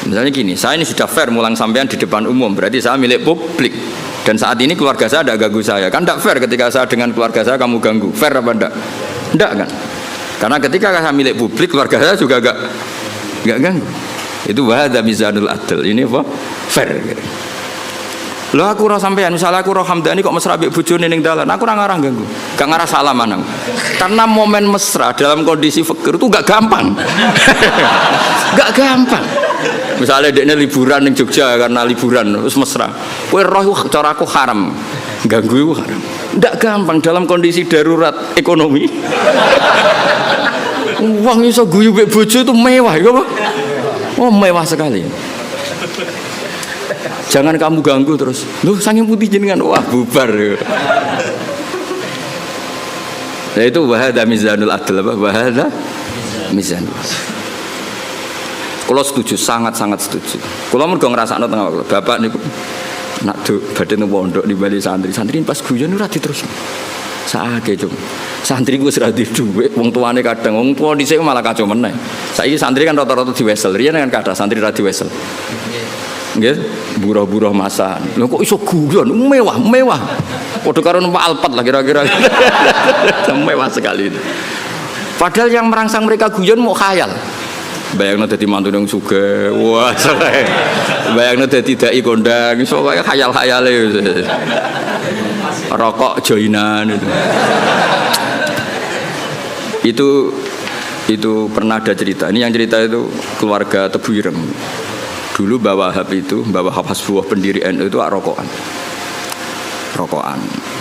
Misalnya gini, saya ini sudah fair mulang sampean di depan umum, berarti saya milik publik. Dan saat ini keluarga saya tidak ganggu saya. Kan tidak fair ketika saya dengan keluarga saya kamu ganggu. Fair apa enggak? Enggak kan? Karena ketika saya milik publik, keluarga saya juga enggak ganggu. Itu wahada mizanul adl. Ini apa? Fair. Loh aku roh sampean, misalnya aku roh Hamdani kok mesra mbek bojone ning dalan, aku ora ngarang ganggu. Gak ngarah salaman aku. Karena momen mesra dalam kondisi fakir itu gak gampang. Gak gampang. Misalnya dekne liburan ning Jogja karena liburan terus mesra. Kowe roh cara aku haram. Ganggu iku haram. Ndak gampang dalam kondisi darurat ekonomi. Uang iso guyu mbek bojo itu mewah ya apa? Oh, mewah sekali. Jangan kamu ganggu terus. Loh, saking putih jenengan wah bubar. Nah itu wahada mizanul adl apa? Wahada mizanul. Kalau setuju, sangat-sangat setuju. Kalau mergo ngrasakno tengah waktu, bapak niku nak do badhe nang pondok nimbali santri pas guyon ora diterus. Saake cung. Santri ku wis ra dhuwit, wong tuane kadang wong tuwa dhisik malah kacau meneh. Saiki santri kan rata-rata diwesel, riyen kan kathah santri ra diwesel. Nggih, buruh-buruh masan. Lho kok iso guyon, mewah. Padha karo numpak Alphard lah kira-kira. Mewah sekali itu. Padahal yang merangsang mereka guyon mau khayal. Bayangno dadi mantu nang sugih. Wah, seleh. Bayangno dadi dai kondang, iso kaya khayal-khayale. Rokok joinan itu pernah ada cerita. Ini yang cerita itu keluarga Tebu Ireng. Dulu Mbah Wahab itu, Mbah Wahab Hasbuah pendiri NU itu rokokan.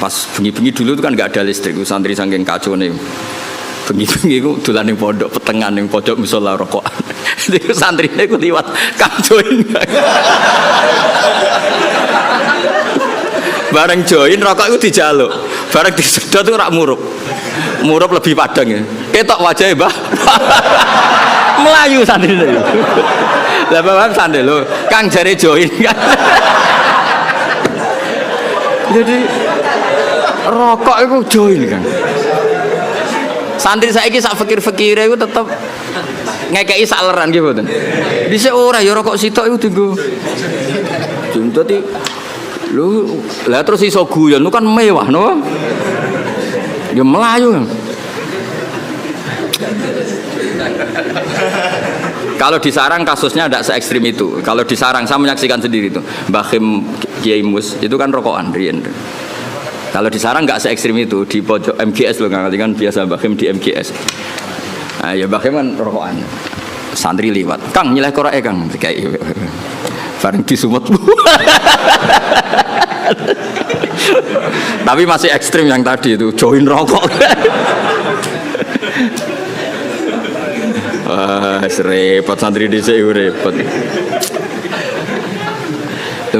Pas bengi-bengi dulu itu kan nggak ada listrik, santri saking kacau nih. Bengi-bengi itu dolan ning pondok petengan ning pojok musala rokokan. Itu santrine ku liwat kacauin. Bareng join rokok itu dijaluk. Bareng disedot itu rak murup. Murup lebih padang ya. Ketok wajahnya Mbah. Melayu santrine. Lah bapak sandel lho, Kang jare join kan. Jadi rokok itu join kan. Santri saiki sak fikir-fikire iku tetep ngekeki saleran nggih mboten. Dhisik ora ya rokok sitok iku dienggo. Dadi lho, lah terus iso guyon kan mewah no. Ya melayu. Kalau di Sarang kasusnya tidak se-ekstrim itu. Kalau di Sarang saya menyaksikan sendiri itu. Mbah Khim Kiai Mus itu kan rokokan riyen. Kalau di Sarang nggak se-ekstrim itu, di pojok MGS loh kan biasa Mbah Khim di MGS. Nah, ya Mbah Khim kan rokokan. Santri liwat. Kang nyileh korake Kang kayak bareng disumut. Tapi masih ekstrim yang tadi itu join rokok. Wah, repot santri dhisik repot.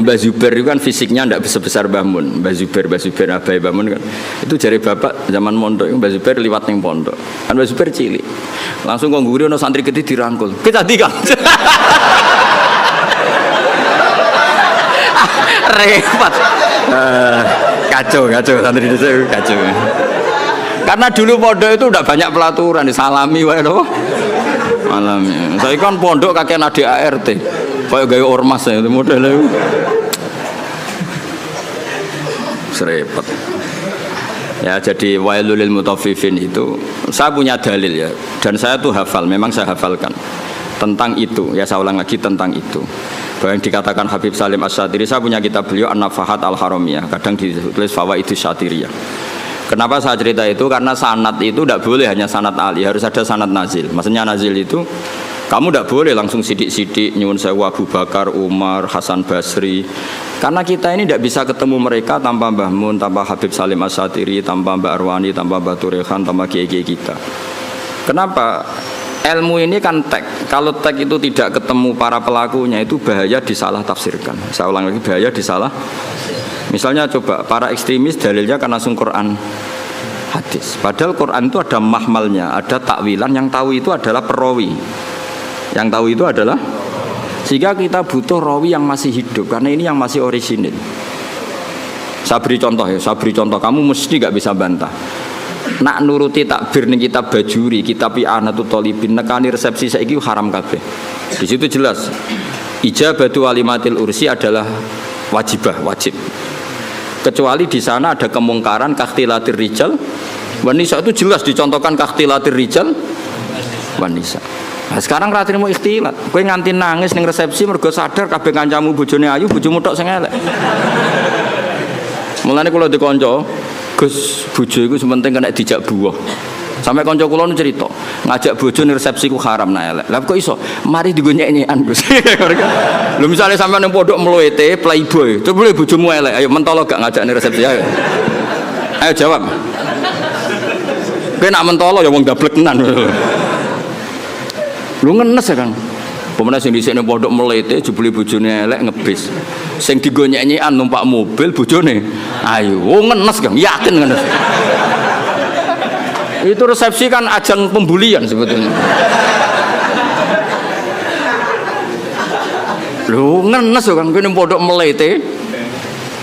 Mbah Zubair itu kan fisiknya tidak sebesar Mbah Mun. Mbah Zubair Abai Mbah Mun kan. Itu jari bapak zaman mondok Mbah Zubair liwat ning pondok. Kan Mbah Zubair cilik. Langsung kok ngguri ono santri gede dirangkul. Kita di Kang. Repot. Kacau santri desa kacau. Karena dulu pondok itu udah banyak pelaturan, disalami wae lho. Alami. Saya kan pondok kakek nadi ART. Kayak gaya ormas ya itu modelnya. Serempet. Ya jadi wailul lil mutaffifin itu saya punya dalil ya dan saya tuh hafal, memang saya hafalkan tentang itu. Ya saya ulang lagi tentang itu. Bahwa yang dikatakan Habib Salim Asy-Syatiri, saya punya kitab beliau An-Nafahat Al-Haramiyah, kadang ditulis Fawaidus Syatiriyah. Kenapa saya cerita itu? Karena sanad itu tidak boleh hanya sanad ali, harus ada sanad nazil. Maksudnya nazil itu kamu tidak boleh langsung sidik-sidik nyuwun sewu Abu Bakar, Umar, Hasan Basri. Karena kita ini tidak bisa ketemu mereka tanpa Mbah Mun, tanpa Habib Salim Asy-Syatiri, tanpa Mbak Arwani, tanpa Mbah Turehan, tanpa kiai-kiai kita. Kenapa? Ilmu ini kan tek. Kalau tek itu tidak ketemu para pelakunya itu bahaya disalah tafsirkan. Saya ulang lagi, bahaya disalah. Misalnya coba para ekstremis dalilnya kan langsung Quran hadis. Padahal Quran itu ada mahmalnya, ada takwilan, yang tahu itu adalah perawi. Yang tahu itu adalah, sehingga kita butuh rawi yang masih hidup karena ini yang masih orisinil. Saya beri contoh ya, kamu mesti gak bisa bantah. Nak nuruti takbir ning kitab Bajuri, kitab I'anatul Thalibin, nekani resepsi saiki haram kabeh. Di situ jelas ijabatu walimatil ursi adalah wajib. Kecuali di sana ada kemungkaran kakhtilatir rijal wanisa, itu jelas dicontohkan kakhtilatir rijal wanisa. Nah, sekarang ratrimu ikhtilat, kowe nganti nangis ning resepsi mergo sadar kabeh kancamu bojone ayu, bojomu tok sing elek. Mulane kula dikonco, Gus, bojo iku sementing kena dijak buah. Sampai kanca kula nu cerita, ngajak bojo ning resepsi ku haram nah elek. Lah kok iso? Mari digo nyek-nyekan, Gus. Lho misale sampean ning pondok mluwete playboy, terus boleh bojomu elek, ayo mentolo gak ngajak ning resepsi ayo. Ayo jawab. Kowe nak mentolo ya wong dablek tenan. Lu ngenes ya Kang. Pemenang sing dhisik ning pondok melete jebule bojone elek ngebis. Sing digonyek-nyekan numpak mobil bojone. Ayo, ngenes Kang, yakin ngenes. Itu resepsi kan ajang pembulian sebetulnya. Lu ngenes ya Kang, ning pondok melete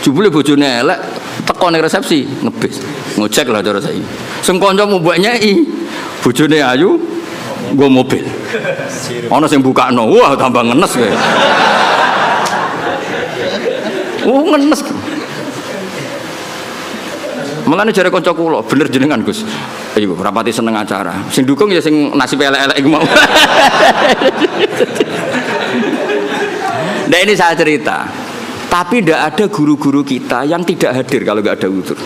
jebule bojone elek teko ning resepsi ngebis. Ngojek lah cara saiki. Sing kancamu mbok nyeki bojone ayu nggo mobil. Ana sing bukakno, wah tambah ngenes kowe. Ngenes. Mulane jare kanca kula, bener jenengan Gus. Iku rapati seneng acara. Sing dukung ya sing nasib elek-elek iku mau. Nah ini saya cerita. Tapi tidak ada guru-guru kita yang tidak hadir kalau nggak ada uzur.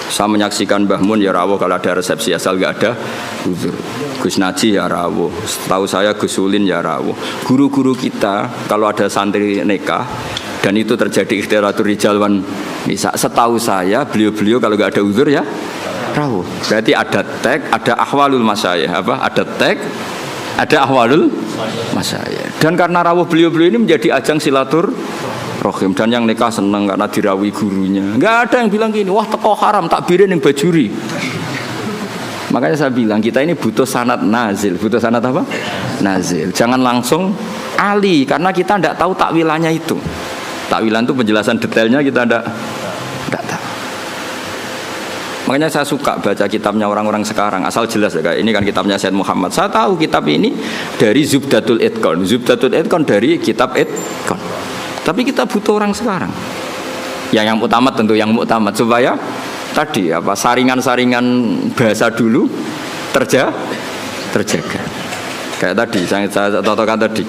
Saya menyaksikan Mbah Mun ya rawuh kalau ada resepsi asal nggak ada uzur. Gus Naji ya rawuh. Setahu saya Gus Ulin ya rawuh. Guru-guru kita kalau ada santri nikah dan itu terjadi ikhtilatul rijal wan nisa, setahu saya beliau-beliau kalau nggak ada uzur ya rawuh. Berarti ada tag, ada ahwalul masyayikh, apa? Ada tag, ada ahwalul masyayikh. Dan karena rawuh beliau-beliau ini menjadi ajang silaturahim, dan yang nikah seneng karena dirawi gurunya. Nggak ada yang bilang gini, wah teko haram takbirin yang Bajuri. Makanya saya bilang kita ini butuh sanad nazil. Butuh sanad apa? Nazil. Jangan langsung ali, karena kita tidak tahu takwilannya itu. Takwilan itu penjelasan detailnya kita tidak tahu. Makanya saya suka baca kitabnya orang-orang sekarang, asal jelas ya, kayak ini kan kitabnya Syed Muhammad. Saya tahu kitab ini dari Zubdatul Itqan. Zubdatul Itqan dari kitab Itqan. Tapi kita butuh orang sekarang. Yang muktamad tentu yang muktamad supaya tadi apa saringan-saringan bahasa dulu terjaga. Kayak tadi saya contohkan tadi.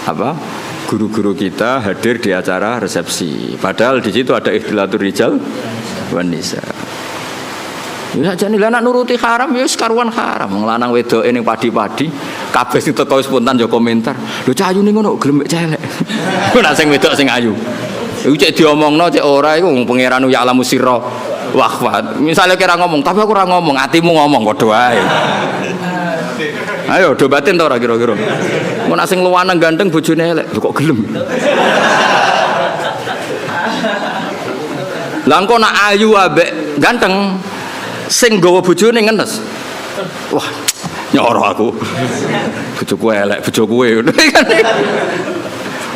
Apa? Guru-guru kita hadir di acara resepsi. Padahal di situ ada ikhtilatul rijal wan nisa. Ya jane lah nak nuruti haram ya karuan haram. Wong lanang wedoke ning padi-padi kabeh sing teko spontan yo komentar. Lho cah ayune ngono gelem mek celek. Ku nak sing wedok sing ayu. Iku cek diomongno cek ora iku wong pangeran ya alamu sirra waqfat. Misale kira ngomong, tapi aku ora ngomong, atimu ngomong padha wae. Ayo do batin to ora kira-kira. Mun nak sing luwanang ganteng bojone elek, lho kok gelem. Lah engko nak ayu ambek ganteng sing nggawa bojone ngenes. Wah, nyoro aku. Bojoku elek, bojoku kowe.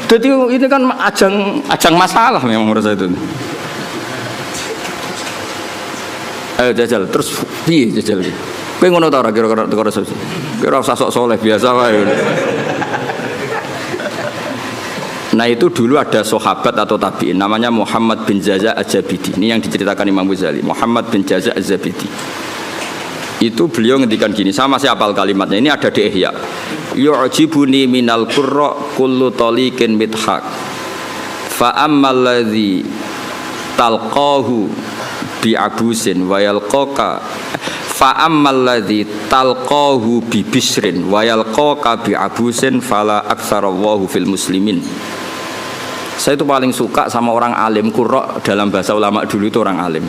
Jadi ini kan ajang masalah memang menurut saya itu. Ayo jajal, terus piye jajal iki? Kowe ngono ta ora kira-kira teko resepsi? Kira usah sok soleh biasa wae. Nah itu dulu ada sahabat atau tabi'in namanya Muhammad bin Jaza' Az-Zabidi. Ini yang diceritakan Imam Ghazali, Muhammad bin Jaza' Az-Zabidi. Itu beliau ngendikan gini, sama saya hafal kalimatnya. Ini ada di Ihya. Yu'jibuni minal qurra kullu taliqin mithaq. Fa ammal ladzi talqahu bi abusin wa yalqaka fa ammal ladzi talqahu bi bisrin wa yalqaka bi abusin fala aktsarallahu fil muslimin. Saya itu paling suka sama orang alim. Qurra dalam bahasa ulama dulu itu orang alim.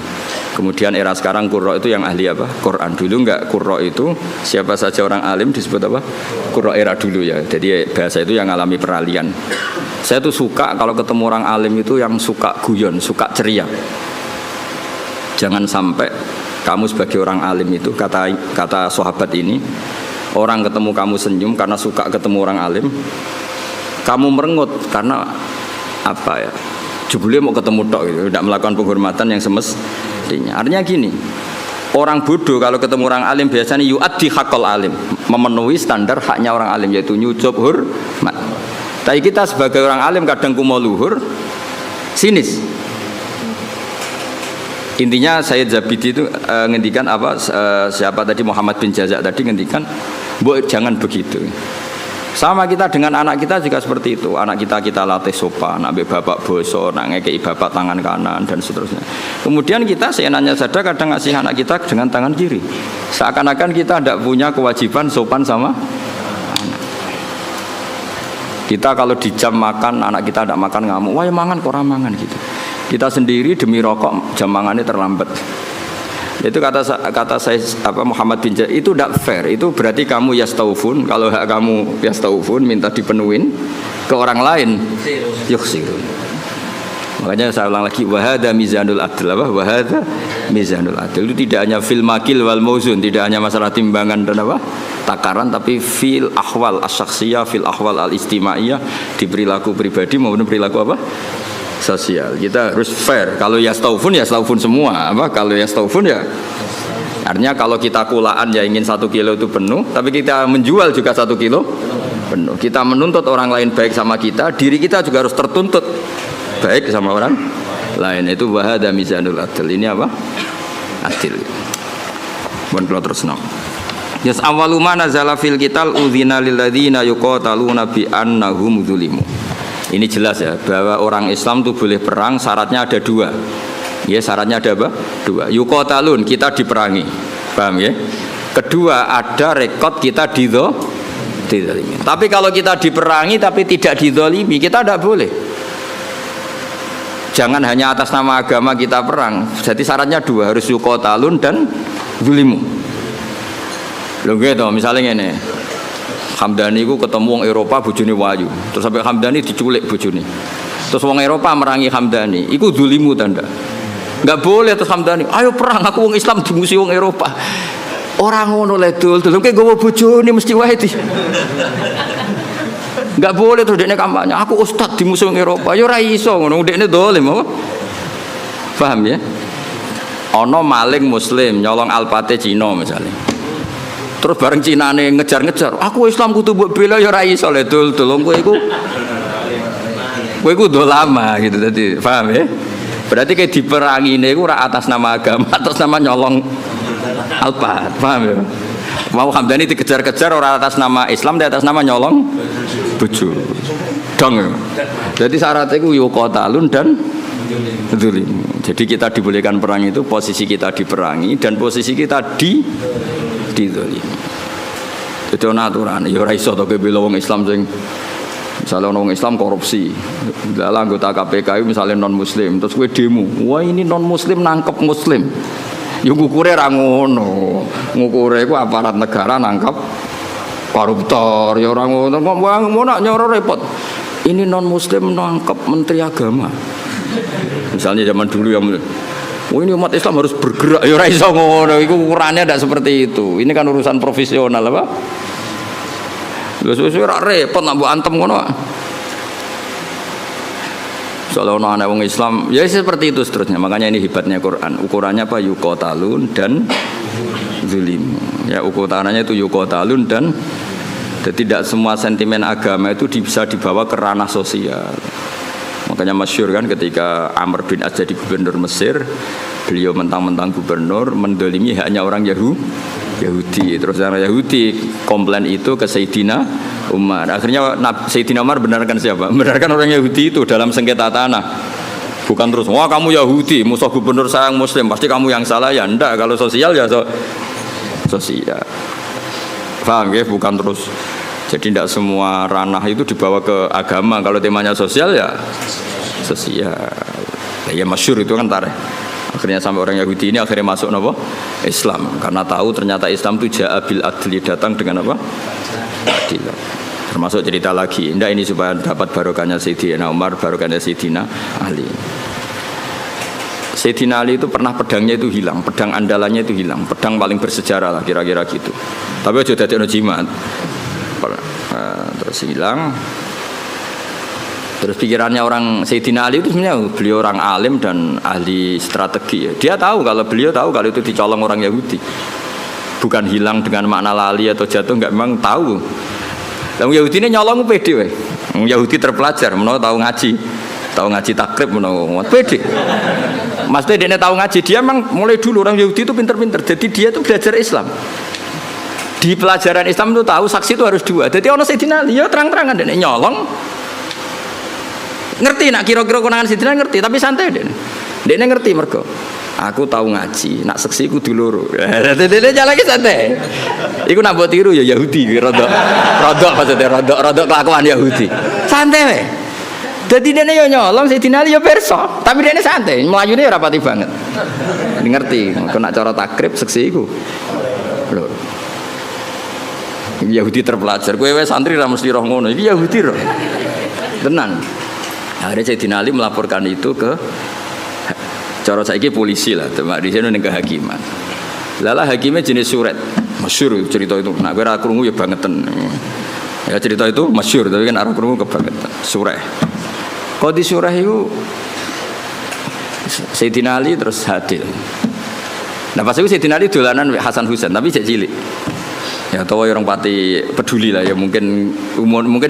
Kemudian era sekarang qurra itu yang ahli apa? Quran. Dulu enggak, qurra itu siapa saja orang alim disebut apa? Qurra era dulu ya. Jadi bahasa itu yang alami peralihan. Saya tuh suka kalau ketemu orang alim itu yang suka guyon, suka ceria. Jangan sampai kamu sebagai orang alim itu, kata sahabat ini, orang ketemu kamu senyum karena suka ketemu orang alim, kamu merengut karena apa ya? Jebule mau ketemu tok gitu, tidak melakukan penghormatan yang semestinya. Artinya gini, orang bodoh kalau ketemu orang alim biasanya yu'addi haqqal alim, memenuhi standar haknya orang alim yaitu nyucup hormat. Tapi kita sebagai orang alim kadang kumo luhur, sinis. Intinya Sayyid Zabidi itu ngendikan apa? Siapa tadi Muhammad bin Jaza' tadi ngendikan, "Mbok jangan begitu." Sama kita dengan anak kita juga seperti itu. Anak kita latih sopan, nak bapak bosor, nak ngekei bapak tangan kanan dan seterusnya. Kemudian kita seenaknya saja kadang ngasih anak kita dengan tangan kiri. Seakan-akan kita tidak punya kewajiban sopan sama anak. Kita kalau di jam makan, anak kita tidak makan ngamuk, wah mangan kok mangan gitu. Kita sendiri demi rokok jam makannya terlambat. Itu kata saya apa Muhammad bin Jaza, itu tidak fair. Itu berarti kamu yastaufun, kalau hak kamu yastaufun minta dipenuhin, ke orang lain yukhsirun. Makanya saya ulang lagi, wahada mizanul adl, apa wahada mizanul adl. Itu tidak hanya fil makil wal mauzun, tidak hanya masalah timbangan dan apa takaran, tapi fil ahwal as-syakhsiyah, fil ahwal al-istimaiyah, di perilaku pribadi maupun perilaku apa sosial. Kita harus fair. Kalau yastaufun semua. Apa? Kalau yastaufun ya. Artinya kalau kita kulaan ya ingin 1 kilo itu penuh, tapi kita menjual juga 1 kilo penuh. Kita menuntut orang lain baik sama kita, diri kita juga harus tertuntut baik sama orang lain. Itu wahada mizanul adl. Ini apa? Adil. Mohon kalau terus nang. Yas awaluma nazala fil qital udzina lil ladzina yuqataluna bi annahum dzulimu. Ini jelas ya bahwa orang Islam itu boleh perang, syaratnya ada 2. Ya, syaratnya ada apa? 2. Yuqatalun, kita diperangi. Paham ya? Kedua, ada rekod kita dizalimi. Tapi kalau kita diperangi tapi tidak dizalimi, kita tidak boleh. Jangan hanya atas nama agama kita perang. Jadi syaratnya 2, harus yuqatalun dan zulimu. Lho gitu, misalnya ini Hamdani ku ketemu wong Eropa bojone wayu. Terus sampai Hamdani diculik bojone. Terus wong Eropa merangi Hamdani. Iku zulimu tanda. Enggak boleh terus Hamdani, "Ayo perang, aku wong Islam dimusuhi wong Eropa." Orang ngono le dul, kowe gowo bojone mesti wae di. Enggak boleh terus dekne kampanye, "Aku ustaz dimusuhi wong Eropa." Ya ora iso ngono, dekne dolim apa? Paham ya? Ana maling muslim nyolong alpate Cina misalnya. Terus bareng Cinane ngejar-ngejar, "Aku Islam kudu mbok bela ya ora iso le dul, kowe iku dolama gitu tadi. Paham ya? Berarti kayak diperangi niku ora atas nama agama, atas nama nyolong alpat. Paham ya? Mau Hamdani dikejar-kejar ora atas nama Islam, tapi atas nama nyolong bojo. Dong. Ya? Jadi syaratnya iku yuqatalun dan zulim. Jadi kita dibolehkan perang itu posisi kita diperangi dan posisi kita dizalimi. Itu aturan. Ya ora iso to bela wong Islam sing misalnya wong Islam korupsi. Dalam anggota KPK misalnya non muslim, terus kowe demo. Wah, ini non muslim nangkep muslim. Ya ngukure ra ngono. Ngukure iku aparat negara nangkep koruptor. Ya ora ngono. Mau nak nyoro repot. Ini non muslim nangkep menteri agama. Misalnya zaman dulu yang Oh ini umat Islam harus bergerak. Ya ora iso ngono, iku ukurannya tidak seperti itu. Ini kan urusan profesional apa? Suwe-suwe ora repot nak mbok antem ngono. Soalnya anak wong Islam, ya seperti itu seterusnya. Makanya ini hebatnya Quran. Ukurannya apa? Yuqatalun dan zulim. Ya ukurannya itu yuqatalun dan tidak semua sentimen agama itu bisa dibawa ke ranah sosial. Makanya masyhur kan ketika Amr bin As jadi gubernur Mesir, beliau mentang-mentang gubernur mendolimi hanya orang Yahudi. Terus orang Yahudi komplain itu ke Sayyidina Umar. Akhirnya Sayyidina Umar benarkan siapa? Benarkan orang Yahudi itu dalam sengketa tanah. Bukan terus, wah kamu Yahudi, musuh gubernur saya yang Muslim, pasti kamu yang salah. Ya enggak, kalau sosial ya sosial. Paham ya? Bukan terus. Jadi tidak semua ranah itu dibawa ke agama. Kalau temanya sosial ya sosial. Ya masyhur itu kan tarikh. Akhirnya sampai orang Yahudi ini akhirnya masuk apa? Islam. Karena tahu ternyata Islam itu ja'abil adli, datang dengan apa? Adil. Termasuk cerita lagi. Indah ini supaya dapat barokahnya Sayyidina Umar, barokahnya Sayyidina Ali. Sayyidina Ali itu pernah pedangnya itu hilang, pedang andalannya itu hilang, pedang paling bersejarah lah kira-kira gitu. Tapi aja dadekno jimat. Terus hilang. Terus pikirannya orang Sayyidina Ali itu sebenarnya beliau orang alim dan ahli strategi. Dia tahu kalau beliau tahu kalau itu dicolong orang Yahudi. Bukan hilang dengan makna lali atau jatuh, enggak, memang tahu. Yang Yahudi ini nyolong pede weh. Yahudi terpelajar, menawa tahu ngaji takrib menawa pede. Maksudnya dia tahu ngaji, dia memang mulai dulu orang Yahudi itu pinter-pinter. Jadi dia itu belajar Islam. Di pelajaran Islam itu tahu saksi itu harus dua. Jadi orang Sayyidina Ali ya terang-terangan dia nyolong. Ngerti nak kira-kira konangan Sayyidina ngerti, tapi santai dia. Dia ngerti mergo. Aku tahu ngaji, nak seksi ku dulur. Dia jalan lagi santai. Iku nak buat tiru ya Yahudi, rodok maksudnya rodok kelakuan Yahudi. Santai weh. Jadi dia nyolong Sayyidina Ali ya perso, tapi dia santai, melayune ya rapati banget. Ngerti, aku nak cara takrib seksi iku. Lho. Yahudi terpelajar, kowe wis santri ra mesti roh ngono. Iki Yahudi roh. Tenan. Akhirnya Sayyidina Ali melaporkan itu ke cara saiki polisi lah, teman di sini ning kehakiman. Lala hakimnya jenis suret. Masyhur cerita itu. Nah, kowe ra krungu ya bangeten. Ya cerita itu masyhur, tapi kan ora krungu kebangetan. Surah. Qadi surah itu Sayyidina Ali terus hadir. Nah pas itu Sayyidina Ali dolanan Hasan Husain, tapi cek cilik. Ya tahu orang pati peduli lah ya, mungkin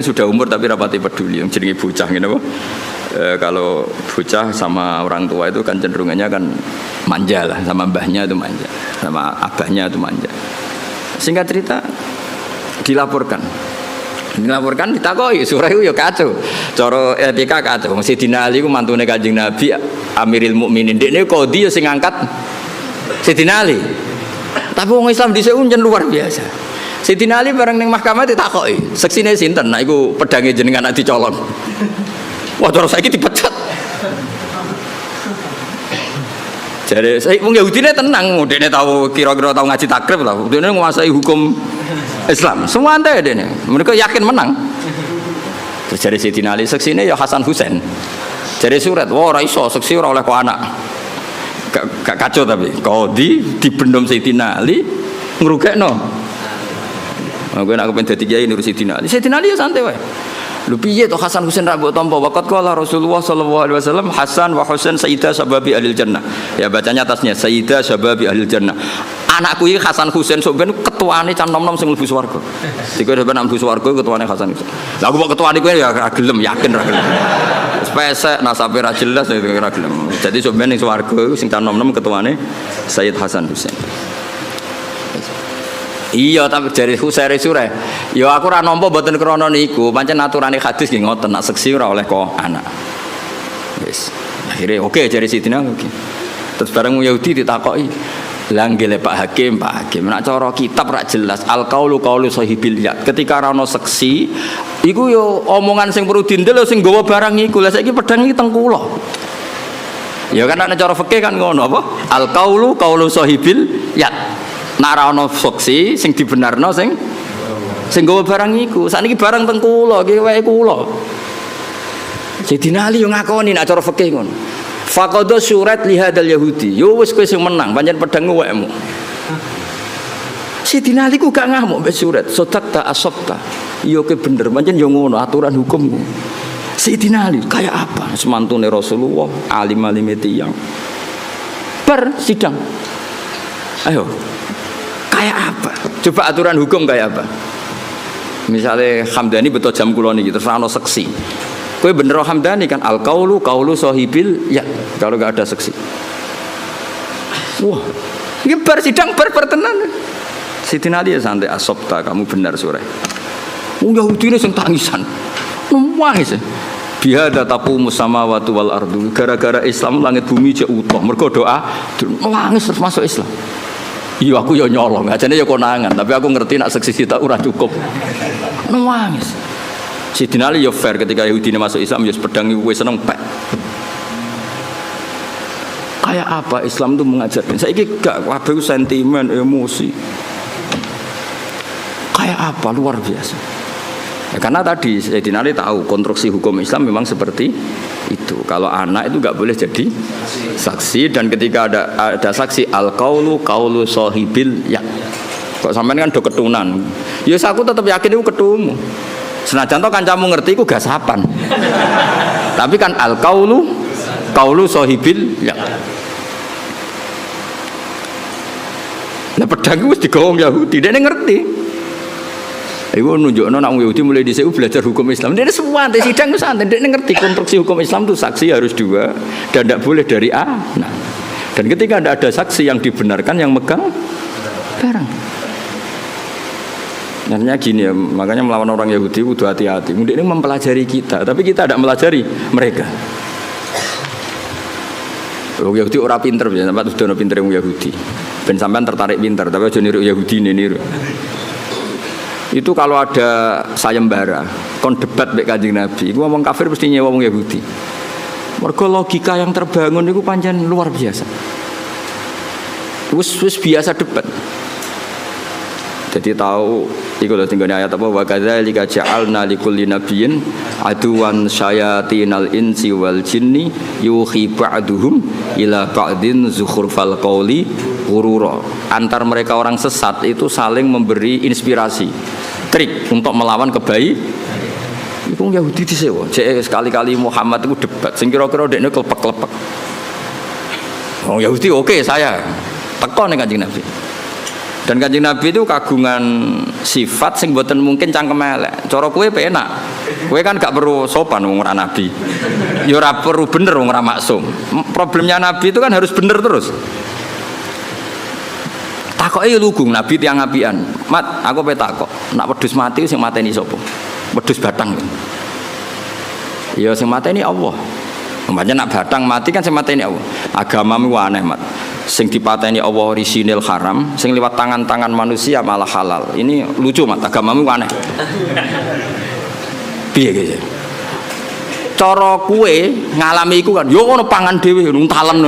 sudah umur tapi rapati peduli yang jenenge bocah gitu apa. Kalau bocah sama orang tua itu kan cenderungannya kan manja lah, sama mbahnya itu manja, sama abahnya itu manja. Singkat cerita dilaporkan ditakoi surah itu ya kacau. Cara etika kacau. Sayyidina Ali ku mantune Kanjeng Nabi Amiril Mukminin. Dekne qadhi ya sing ngangkat Sayyidina Ali. Tapi wong Islam dhisik unjen luar biasa. Sayyidina Ali bareng ning mahkamah ditakoki, seksine sinten? Nah iku pedange jenengan nak dicolong. Wah, terus saiki dipecat. Jadi saya wong Yahudine tenang, dekne tahu kira-kira tahu ngaji takrib lah. Dekne nguasai hukum Islam. Semua ante dekne. Mereka yakin menang. Terus jadi Sayyidina Ali seksine ya Hasan Husain. Jadi surat, wah ora iso seksi ora oleh kok anak. Gak kacau tapi qadhi dibendom Sayyidina Ali ngrugekno. Aku nak kepen dadi kiai nurut Sayyidina Ali. Sayyidina Ali ya santai wae. Lho piye to Hasan Husain ra mbok tampa waqat qala Rasulullah sallallahu alaihi wasallam Hasan wa Husain sayyida sababi ahli jannah. Ya bacanya atasnya sayyida sababi ahli jannah. Anakku iki Hasan Husain sok ben ketuane can nom-nom sing mlebu swarga. Dikowe ben mlebu swarga ketuane Hasan Husain. Lah aku kok ketuane kowe ya ra gelem, yakin ra gelem. Wis pesek nasabe ra jelas ya ra gelem. Jadi sok ben ning swarga sing can nom-nom ketuane Sayyid Hasan Husain. Iya tapi dari Husairi surah. Ya aku ora nampa mboten krana niku, pancen aturane hadis nggih ngoten, nak seksi ora oleh kok anak. Wis. Akhire oke jare Sidina oke. Terus bareng Yahudi ditakoki, "Lah nggih Pak Hakim, nek cara kitab ra jelas al-qaulu qaulu sahibil yad." Ketika ora ono seksi, iku yo omongan sing perlu dindel sing nggawa barang iku. Lah saiki pedang iki teng kula. Ya kan nek cara fikih kan ngono apa? Al-qaulu qaulu sahibil yad. Nek ora ana saksi sing dibenarno sing nggawa barang iku. Sakniki barang teng kula, iki wae kula. Sayyidina Ali yo ngakoni nek cara fikih ngono. Faqadha syurat li hadzal yahudi. Yo wis kowe sing menang, pancen pedang wekmu. Sidina Ali ku gak ngamuk mbek surat. Sodakta asabta. Yo ke bener, pancen yo ngono aturan hukum. Sidina Ali kayak apa? Semantune Rasulullah, alim-alime tiyang. Sidang. Ayo. Kayak apa? Coba aturan hukum kayak apa? Misalnya Hamdani betul jam kula niki terus ana seksi. Kowe bener Hamdani kan al-qaulu qaulu sahibil ya kalau enggak ada seksi. Wah, ini sidang pertenan. Siti Nadia santai asopta kamu benar sore. Yahudi ini sing tangisan. Nangis. Bihada taqumu samawati wal ardu. Gara-gara Islam langit bumi jek utuh. Mergo doa nangis terus masuk Islam. Iya aku ya nyolong, ajane ya konangan, tapi aku ngerti nak seksi kita ora cukup. Nangis. Sidina Ali ya fair ketika Yahudi ini masuk Islam ya pedang iku wis seneng pek. Kayak apa Islam itu mengajarkan? Saiki gak kabeh sentimen, emosi. Kayak apa luar biasa. Ya, karena tadi Sidina Ali tahu konstruksi hukum Islam memang seperti itu. Kalau anak itu gak boleh jadi saksi dan ketika ada saksi al-qaulu qaulu sahibil ya. Kok sampean kan do ketunan. Ya aku tetap yakin itu ketumu. Senajan to kancamu ngerti iku gasapan. Tapi kan al-qaulu qaulu sahibil ya. Lah pedang wis digawang Yahudi, dene ngerti. Iku nunjukno nek wong Yahudi mulai dhisik belajar hukum Islam. Dene santai sidang santai, dene ngerti konstruksi hukum Islam itu saksi harus dua dan tidak boleh dari A. Nah, dan ketika ada saksi yang dibenarkan yang megang barang. Nantinya gini ya, makanya melawan orang Yahudi kudu hati-hati. Mungkin ini mempelajari kita, tapi kita tidak melajari mereka. Orang Yahudi orang pinter, sampai sudah pinter yang Yahudi. Ben sampean tertarik pinter, tapi aja niru Yahudi niru. Itu kalau ada sayembara, kon debat mbek Kanjeng Nabi, iku ngomong kafir mesti nyewa wong Yahudi. Mergo logika yang terbangun itu pancen luar biasa. Wis biasa debat. Jadi tahu iku lho tinggal ayat apa wa kadzalika ja'alna likulli nabiyyin aduwan syayatinal insi wal jinni yuhi ba'duhum ila ba'din zukhrufal qawli ghurura. Antar mereka orang sesat itu saling memberi inspirasi, trik untuk melawan kebaikan. Iku Yahudi disewa. Jek sekali-kali Muhammad itu debat sing kira-kira dekne klepek-klepek. Oh Yahudi oke saya teko ning Kanjeng Nabi. Dan Kanjeng Nabi itu kagungan sifat sing mboten mungkin cangkem elek. Cara kowe penak. Kowe kan gak perlu sopan wong ora nabi. Ya ora perlu bener wong ora maksum. Problemnya Nabi itu kan harus bener terus. Takoke lugung Nabi tiyang apian. Mat, aku pe takok. Nak wedhus mati sing mateni sapa? Wedhus batang. Ya sing mateni Allah. Umpamanya nak batang mati kan sing mateni Allah. Agamamu aneh, Mat. Sing dipateni Allah orisinil haram, sing lewat tangan-tangan manusia malah halal. Ini lucu, Mat. Agamamu aneh. Piye gitu? Cara kue ngalami iku kan, yo ono pangan dhewe nuntalem.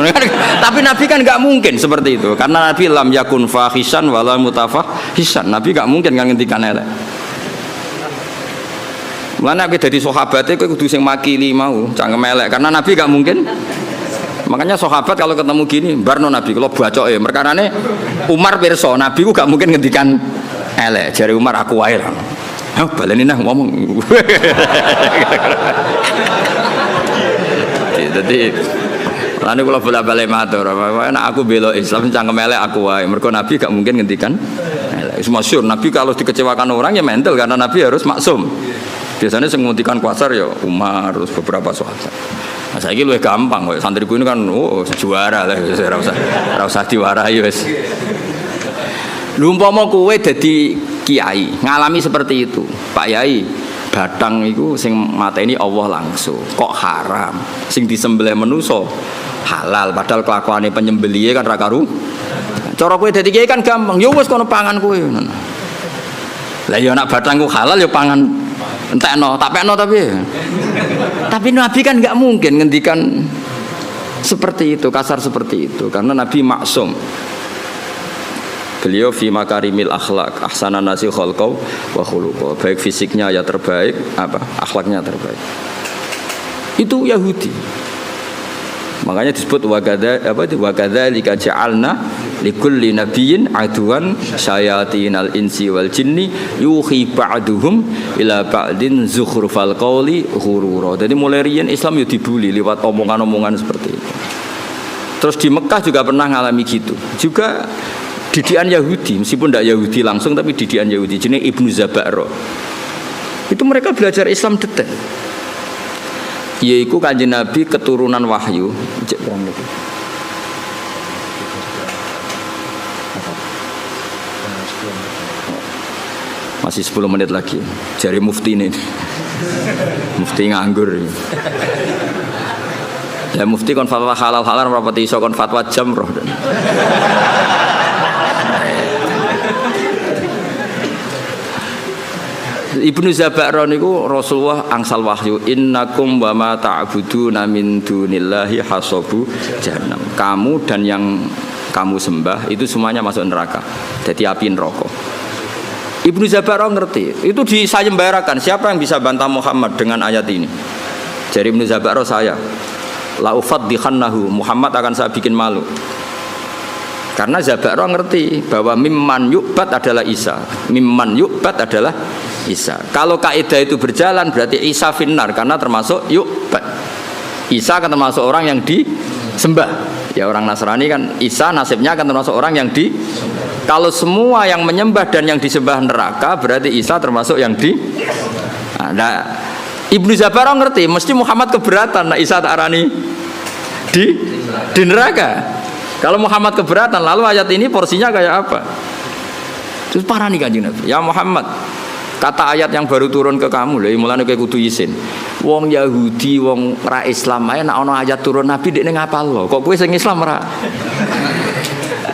Tapi Nabi kan enggak mungkin seperti itu. Karena Nabi lam yakun fahisan wala mutafahisan. Nabi enggak mungkin kan ngendikan elek. Mulane nek dadi sahabate kowe kudu sing makili mau, cangkem elek karena Nabi enggak mungkin. Makanya sahabat kalau ketemu gini, barno Nabi kalau bacoke perkarane Umar pirsa, Nabi ku enggak mungkin ngendikan elek. Jare Umar aku wae lah. Hah, baleni nah ngomong. Jadi lalu kalau bola-balik matur, nek aku bela Islam cangkem elek aku wae. Mergo Nabi gak mungkin ngendikan elek. Wis masyhur Nabi kalau dikecewakan orang ya mental karena Nabi harus maksum. Biasanya sing nguntikan kuasar ya Umar terus beberapa sahabat. Nah, saiki luwih gampang kowe santriku ini kan juara lah ora usah diwarai wis. Lha umpama kowe dadi kiai ngalami seperti itu, Pak Yai, batang itu sing mateni Allah langsung kok haram, sing disembelih manusa halal padahal kelakuane penyembelihe kan ra karu. Cara kowe dadi kiai kan gampang, ya wis kono pangan kowe. Lah ya nek batangku halal ya pangan entekno, tak pekno tapi Nabi kan enggak mungkin ngendikan seperti itu, kasar seperti itu karena Nabi maksum. Beliau fi makarimil akhlak ahsanan nasi khalqau wa khuluqau, baik fisiknya ya terbaik, akhlaknya terbaik. Itu Yahudi. Makanya disebut wakadzalika ja'alna likulli nabiyyin aduwan syayatinal insi wal jinni yuhi ba'duhum ila ba'din zukhrufal qawli ghurura. Jadi mulai riyen Islam yo dibuli lewat omongan-omongan seperti itu. Terus di Mekah juga pernah ngalami gitu. Juga didikan Yahudi, meskipun tidak Yahudi langsung tapi didikan Yahudi jenenge Ibnu Zabaro. Itu mereka belajar Islam detail. Yaitu Kanjeng Nabi keturunan wahyu. Masih 10 menit lagi. Jari mufti ini. Mufti nganggur. Ya mufti kon fatwa halal rapati iso kon fatwa jamroh. Ibnu Zabaro niku Rasulullah angsal wahyu innakum wa ma ta'buduna min dunillahi hasabu jahannam. Kamu dan yang kamu sembah itu semuanya masuk neraka. Jadi api neraka. Ibnu Zabaro ngerti. Itu disayembarakan. Siapa yang bisa bantah Muhammad dengan ayat ini? Jadi Ibnu Zabaro saya la ufaddihannahu, Muhammad akan saya bikin malu. Karena Zabaro ngerti bahwa mimman yu'bad adalah Isa. Mimman yu'bad adalah Isa. Kalau kaidah itu berjalan berarti Isa finnar karena termasuk yu'bad. Isa akan termasuk orang yang disembah. Ya orang Nasrani kan Isa nasibnya akan termasuk orang yang kalau semua yang menyembah dan yang disembah neraka berarti Isa termasuk yang nah, Ibnu Zabaro ngerti mesti Muhammad keberatan nah Isa tak arani di neraka. Kalau Muhammad keberatan lalu ayat ini porsinya kayak apa? Terus parah nih Kanjeng Nabi. Ya Muhammad, kata ayat yang baru turun ke kamu lho, mulane kowe kudu izin. Wong Yahudi, wong ra Islam ae nek ana ayat turun Nabi dekne ngapal lho. Kok kowe sing Islam ra?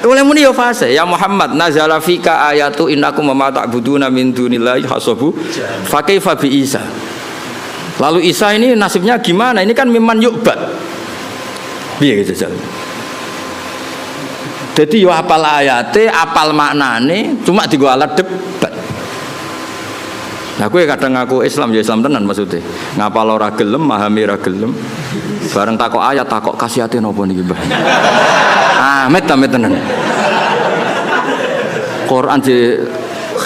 Oleh muni yo fase. Ya Muhammad, nazala fika ayatu innakum ma ta'buduna min dunillahi hasabu fa kaifa bi Isa. Lalu Isa ini nasibnya gimana? Ini kan mimman yu'bad. Piye gitu Jal? Jadi yo apal ayate, apal maknane, cuma digo alat debat. Nah kowe kadang ngaku Islam ya Islam tenan maksudnya. Ngapal ora gelem, memahami ora gelem. Bareng takok ayat takok kasihate napa niki, Mbah? Amit tenan. Quran je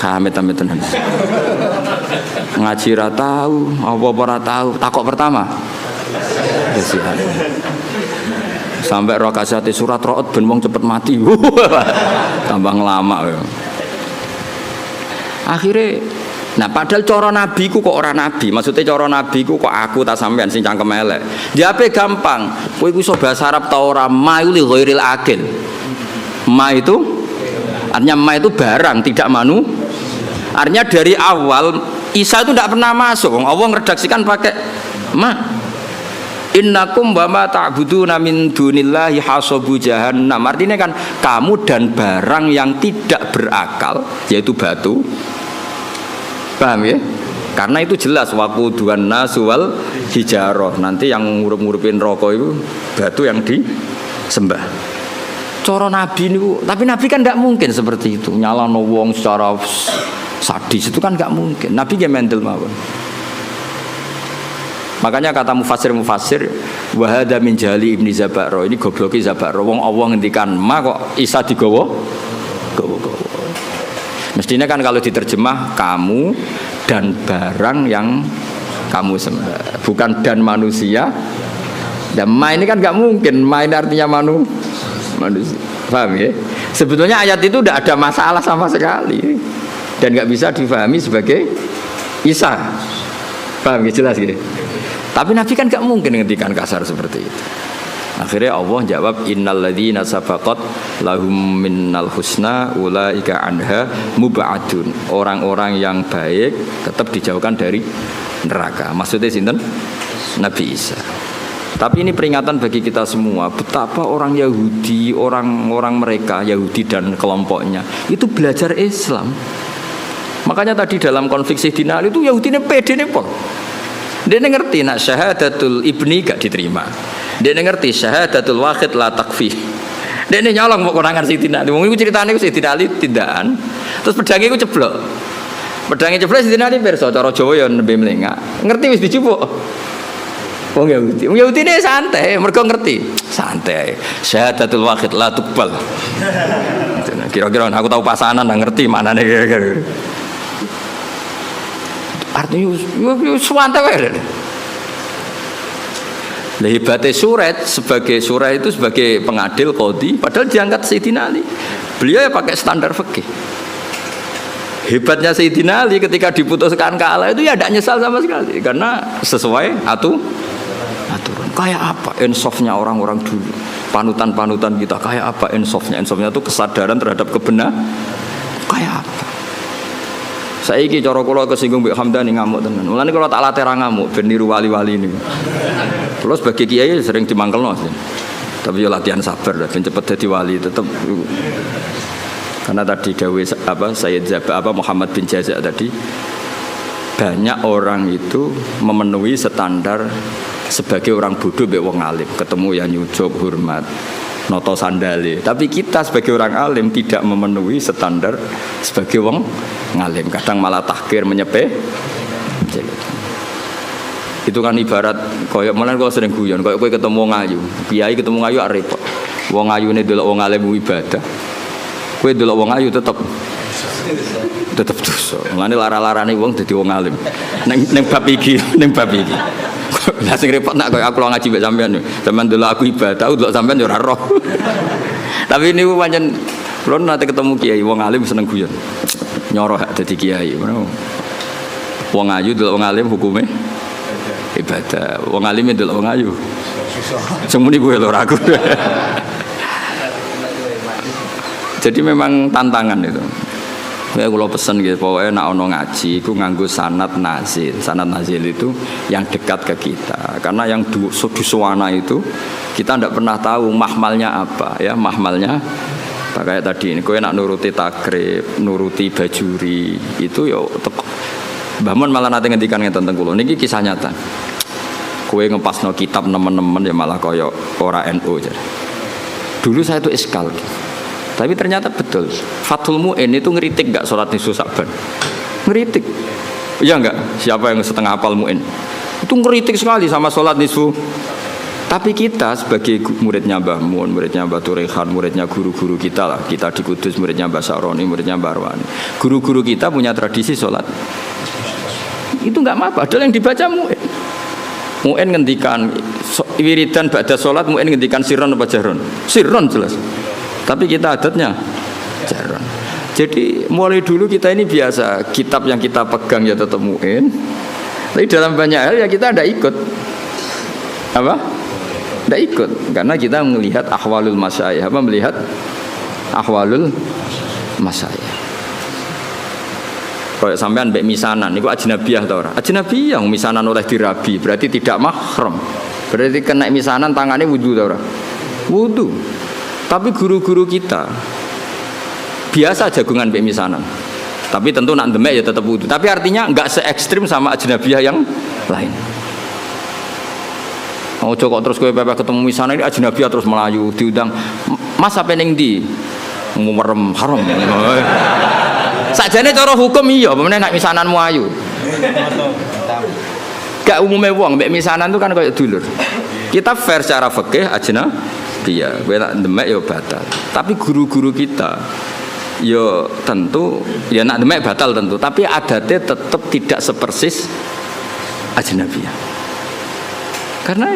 amit tenan. Ngaji ra tahu, apa ora tahu, takok pertama. Kasihan. Sampai roh kasihati surat ro'ot ben wong cepet mati. Tambah ngelama. Akhirnya nah padahal cara nabi ku kok orang nabi. Maksudnya cara nabi ku kok aku tak sampean sing cangkem elek. Jawabe gampang. Kowe iku iso bahasa Arab ta ora? Ma li ghairil akil. Ma itu artinya ma itu barang tidak manu. Artinya dari awal Isa itu tidak pernah masuk. Allah ngeredaksikan pakai ma. Innakum wa ma ta'buduna min dunillahi hasabu jahannam. Artinya kan kamu dan barang yang tidak berakal yaitu batu. Paham ya? Karena itu jelas waquduhan nasu wal hijarah. Nanti yang ngurup-ngurupin rokok itu batu yang disembah. Cara nabi niku, tapi nabi kan enggak mungkin seperti itu. Nyalano wong secara sadis itu kan enggak mungkin. Nabi ge mendel mawon. Makanya kata mufassir wa hadza min jali Ibnu Zabaro, ini gobloke Zabaro. Wong Allah ngendikan ma kok Isa digawa. Mestinya kan kalau diterjemah kamu dan barang yang kamu sembah, bukan dan manusia. Dan ma ini kan enggak mungkin. Ma ini artinya manusia. Paham ya? Sebetulnya ayat itu tidak ada masalah sama sekali dan enggak bisa difahami sebagai Isa. Paham ya? Jelas ya? Tapi Nabi kan gak mungkin ngendikan kasar seperti itu. Akhirnya Allah jawab innal ladzina sabaqat lahum minnal husna ulaika anha mubadun. Orang-orang yang baik tetap dijauhkan dari neraka. Maksudnya sinten? Nabi Isa. Tapi ini peringatan bagi kita semua betapa orang Yahudi, orang-orang mereka Yahudi dan kelompoknya itu belajar Islam. Makanya tadi dalam konflik Sayyidina Ali itu Yahudi ini pede nih pol. Dia ngerti nak syahadatul ibni gak diterima. Dia ngerti syahadatul wahid la takfi. Dia nyolong mau kurangan Sayyidina Ali. Wong iku critane Sayyidina Ali tindakan. Terus pedange iku ceblok. Pedange ceblok Sayyidina Ali pirsa cara Jawa ya nembe mlengak. Ngerti wis dicupuk. Wong Yahudi ini santai, mereka ngerti. Santai. Syahadatul wahid la tuqbal. Kira-kira aku tahu pasanan ngerti mana nih kira-kira. Artinya santai wae. Hebatnya Surah itu sebagai pengadil qadhi, padahal diangkat Sayyidina Ali. Beliau ya pakai standar fikih. Hebatnya Sayyidina Ali ketika diputuskan kalah itu ya tidak nyesal sama sekali karena sesuai aturan. Kayak apa insafnya orang-orang dulu, panutan kita kayak apa insafnya itu kesadaran terhadap kebenaran kayak apa. Saiki cara kula kesinggung Mbak Hamdani ngamuk tenan. Mulane kula tak latih ra ngamuk ben niru wali-wali niku. Kula sebagai kiai sering dimangkelno sih. Tapi yo latihan sabar lah ben cepet dadi wali tetep. Karena tadi dawuh Sayyid Muhammad bin Jazak tadi banyak orang itu memenuhi standar sebagai orang bodoh mbek wong alim, ketemu ya nyucup hormat noto sandale. Tapi kita sebagai orang alim tidak memenuhi standar sebagai wong ngalim, kadang malah tahkir menyepeh. Itu kan ibarat koyo mulane kalau sering guyon koyo kowe ketemu wong ayu, kiai ketemu wong ayu repot. Wong ayune delok wong alim ibadah. Kowe delok wong ayu tetep dosa. Mulane lara-larane wong dadi wong alim. Ning bab iki. Lah sing repot nak koyo aku ngaji mbek sampean. Sampeyan delok aku ibadah, delok sampean yo ora roh. Tapi niku pancen kula nate ketemu kiai wong alim seneng guyon. Nyoroh dadi kiai. Wong ayu delok wong alim hukume ibadah. Wong alim delok wong ayu. Semuni kowe lho aku. Jadi memang tantangan itu. Saya kalau pesan gitu, pokoknya nak ono ngaji, itu nganggo sanad nazil. Sanad nazil itu yang dekat ke kita. Karena yang dusuwana itu kita tidak pernah tahu mahmalnya apa, ya mahmalnya. Kayak tadi ini, kowe nak nuruti takrib, nuruti bajuri, itu ya tepak. Mbah Mun malah nanti ngendikan ngeten teng kula. Niki kisah nyata. Kowe ngepasno kitab nemen-nemen ya malah kaya ora NU jadi. Dulu saya itu iskal. Tapi ternyata betul. Fathul Mu'in itu ngeritik enggak sholat nisfu Sa'ban? Ngeritik. Iya enggak? Siapa yang setengah hafal Mu'in? Itu ngeritik sekali sama sholat nisfu. Tapi kita sebagai muridnya Mbah Mun, muridnya Mbah Turehan, muridnya guru-guru kita lah. Kita di Kudus, muridnya Mbah Saroni, muridnya Mbah Arwani. Guru-guru kita punya tradisi sholat. Itu enggak apa-apa. Padahal yang dibaca Mu'in. Mu'in ngendikan wiridan ba'da sholat, Mu'in ngendikan sirron apa jahron? Sirron jelas. Tapi kita adatnya jarang. Jadi mulai dulu kita ini biasa kitab yang kita pegang ya tetap Mu'in. Tapi dalam banyak hal ya kita tidak ikut. Apa? Tidak ikut karena kita melihat ahwalul masyayikh. Apa melihat ahwalul masyayikh. Kalau sampean mbek misanan niku ajnabiyah ta ora? Ajnabiyah misanan oleh dirabi berarti tidak mahram. Berarti kena misanan tangannya wudu ta ora? Wudu. Tapi guru-guru kita biasa jagungan mbek misanan. Tapi tentu nak demek ya tetap wudu. Tapi artinya enggak se ekstrim sama ajnabiyah yang lain. Ojo kok terus kowe pepe ketemu misanan ini ajnabiyah terus melayu diundang. Mas apa ning ndi? Ngumerem haram. Sakjane cara hukum iya, pemene nak misananmu ayu. Gak umume wong mbek misanan itu kan kayak dulur. Kita fair secara fikih ajnabiyah, kowe nak demek ya batal. Tapi guru-guru kita ya tentu ya nak demek batal tentu, tapi adatnya tetap tidak sepersis ajnabiyah. Karena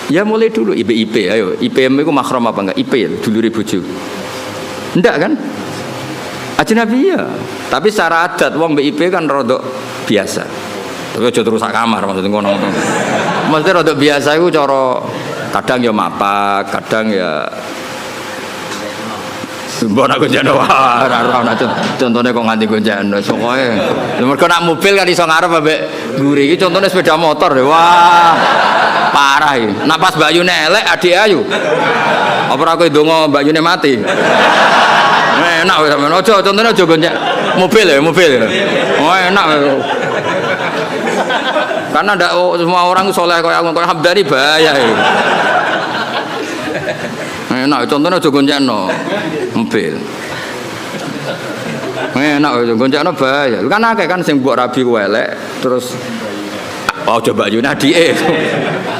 ya mulai dulu IP ayo IPM itu mahram apa enggak? IP dulure bojo. Enggak kan? Ajnabiyah. Tapi secara adat wong BIP kan rodok biasa. Tapi aja terus sak kamar maksudnya ngono. Maksudnya rodok biasa iku cara kadang ya mapak, kadang ya mbok nak gonjano ora ana contone kok nganti gonjano sokoe. Mergo nak mobil kan iso ngarep ambek mburi iki contone sepeda motor. Wah. Parah iki. Nak pas bayune elek adik ayu. Apa ora kowe ndonga bayune mati? Enak wis sampean. Aja contone aja gonjak mobil ya, mobil. Oh enak. Karena ndak semua orang soleh kayak aku, kayak Hamdani bahaya iki. Enak contohnya aja gonjakno mobil. Enak aja gonjakno bahaya. Kan akeh kan sing mbok rabi ku elek terus Pak coba yo adike.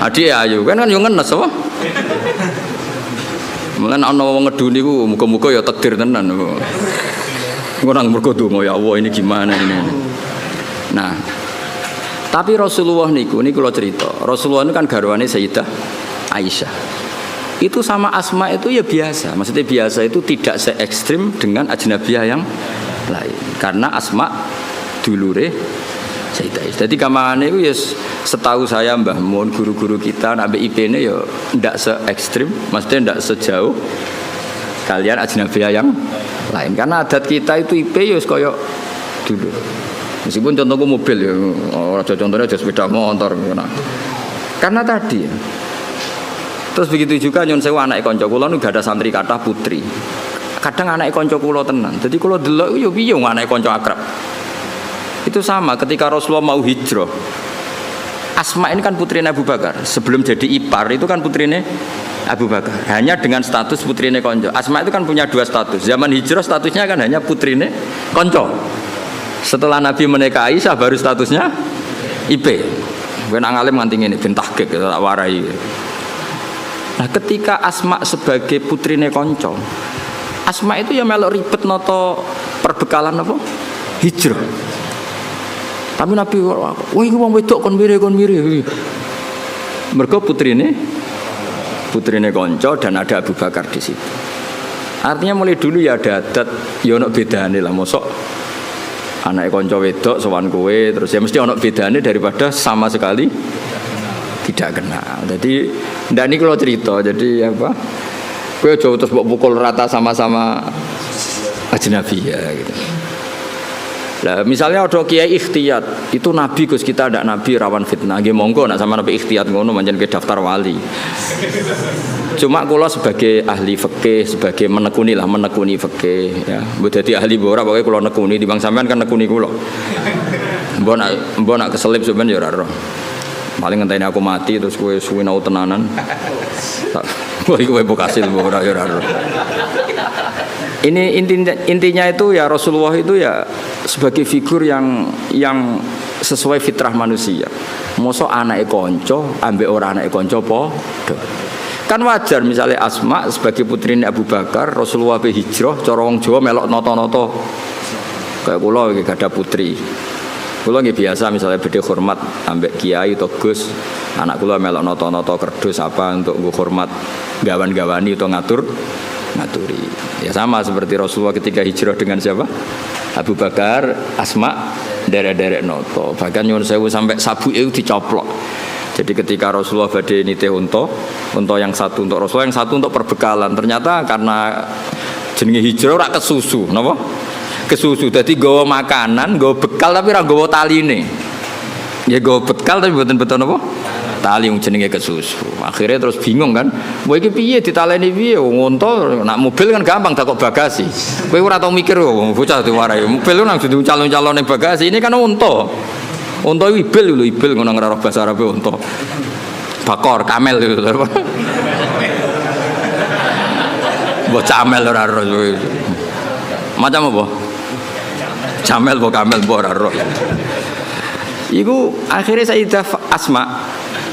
Adike ayu kan yo ngenes apa? Mulan ana wong ngeduni ku muga-muga ya takdir tenan. Engko nang mergo donga ya Allah ini gimana ini. Nah, tapi Rasulullah niku kula cerita. Rasulullah itu kan garwane Sayyidah Aisyah. Itu sama Asma itu ya biasa. Maksudnya biasa itu tidak se ekstrim dengan ajnabiyah yang lain. Karena Asma dulure Sayyidah Aisyah. Jadi kamane itu ya setahu saya Mbah Mun guru-guru kita nabi IP-ne ya ndak se ekstrim, maksudnya ndak sejauh kalian ajnabiyah yang lain. Karena adat kita itu IP ya koyo dulu. Meskipun contohku mobil ya, contohnya aja sepeda motor. Karena tadi ya. Terus begitu juga nyun sewu anak konco kula nu gak ada santri kathah putri. Kadang anak konco kula tenan. Jadi kula delok yo piye anak konco akrab. Itu sama ketika Rasulullah mau hijrah. Asma ini kan putrinya Abu Bakar. Sebelum jadi ipar itu kan putrinya Abu Bakar. Hanya dengan status putrinya konco. Asma itu kan punya dua status. Zaman hijrah statusnya kan hanya putrinya konco. Setelah Nabi menikah Aisyah baru statusnya IP. Gue nang alim nganti ngene ben tahqiq tak warai. Nah, ketika Asma sebagai putrine konco, Asma itu ya melok ribet noto perbekalan apa? Hijrah. Tapi Nabi wah iki wong wedok kon mire. Mergo putrine konco dan ada Abu Bakar di situ. Artinya mulai dulu ya ada adat ya ono bedane lah mosok anak konco wedok sowan kowe terus ya mesti ono bedane daripada sama sekali tidak kenal. Jadi ndak niki kalau cerita jadi apa kowe aja terus mbok pukul rata sama-sama ajnabi ya gitu. Lah misalnya ada kiai ikhtiyat itu nabi Gus kita ndak nabi rawan fitnah nggih monggo nek sama nabi ikhtiyat ngono pancen ke daftar wali. Cuma kula sebagai ahli fikih, sebagai menekuni fikih ya. Mbok dadi ahli mbok ora pokoke kula nekuni timbang sampean kan nekuni kula. Mbok nak keselip sampean ya ora roh. Paling ngenteni aku mati terus kowe suwi nau tenanan. Kowe iku kasil mbok ora ya ora roh. Ini intinya itu ya Rasulullah itu ya sebagai figur yang sesuai fitrah manusia. Mosok anake kanca ambek ora anake kanca padha. Kan wajar misalnya Asma sebagai putrine Abu Bakar, Rasulullah be hijrah, cara wong Jawa melok nata-nata. Kayak kula iki gak ada putri. Kula nggih biasa misalnya bedhe hormat ambek kiai atau Gus, anak kula melok nata-nata kerdus apa untuk nggo hormat gawan-gawani atau ngaturi. Ya sama seperti Rasulullah ketika hijrah dengan siapa? Abu Bakar, Asma derek-derek noto. Bahkan nyuwun sewu sampai sabuke dicoplok. Jadi ketika Rasulullah badhe nitih unta yang satu untuk Rasulullah, yang satu untuk perbekalan. Ternyata karena jenenge hijrah ora kesusu, napa? Kesusu. Dadi nggawa makanan, nggawa bekal tapi ora nggawa taline. Ya nggawa bekal tapi mboten napa? Tali yang jenenge kesusu. Akhirnya terus bingung kan. Wah iki piye ditaleni piye? Wong unta nak mobil kan gampang tak kok bagasi. Kowe ora tau mikir wong bocah diwarai. Mobil ku nang dudu calon-calone bagasi. Ini kan unta. Unta ibil lho, ibil ngono ora bahasa Arab unta. Bakor, kamel itu. Mbok camel ora ro. Macam apa? Camel mbok kamel mbok ora ro. Iku akhirnya Sayyidah Asma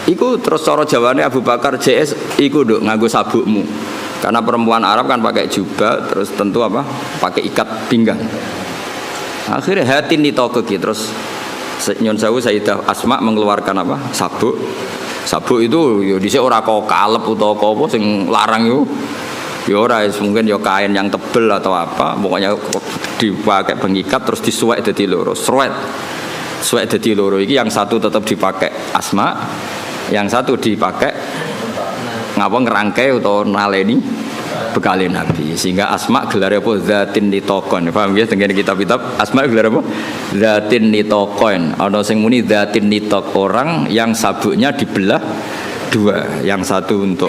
iku terus cara jawane Abu Bakar JS iku nduk nganggo sabukmu. Karena perempuan Arab kan pakai jubah terus tentu apa? Pakai ikat pinggang. Akhirnya hati nitoko ki terus nyon sewu Sayyidah Asma mengeluarkan apa? Sabuk. Sabuk itu yo dhisik ora kok kalep utawa apa sing larang yo. Ya ora mungkin ya kain yang tebel atau apa, pokoknya dipakai pengikat terus disuwek dadi loro. Suwek dadi loro iki yang satu tetap dipakai Asma, yang satu dipakai ngapa ngerangkai atau naleni bekale Nabi. Sehingga Asma gelar apa zatin nitokon. Paham ya tengene kitab-kitab Asma gelar apa? Zatin nitokon. Ana sing muni zatin nitok, orang yang sabuknya dibelah dua, yang satu untuk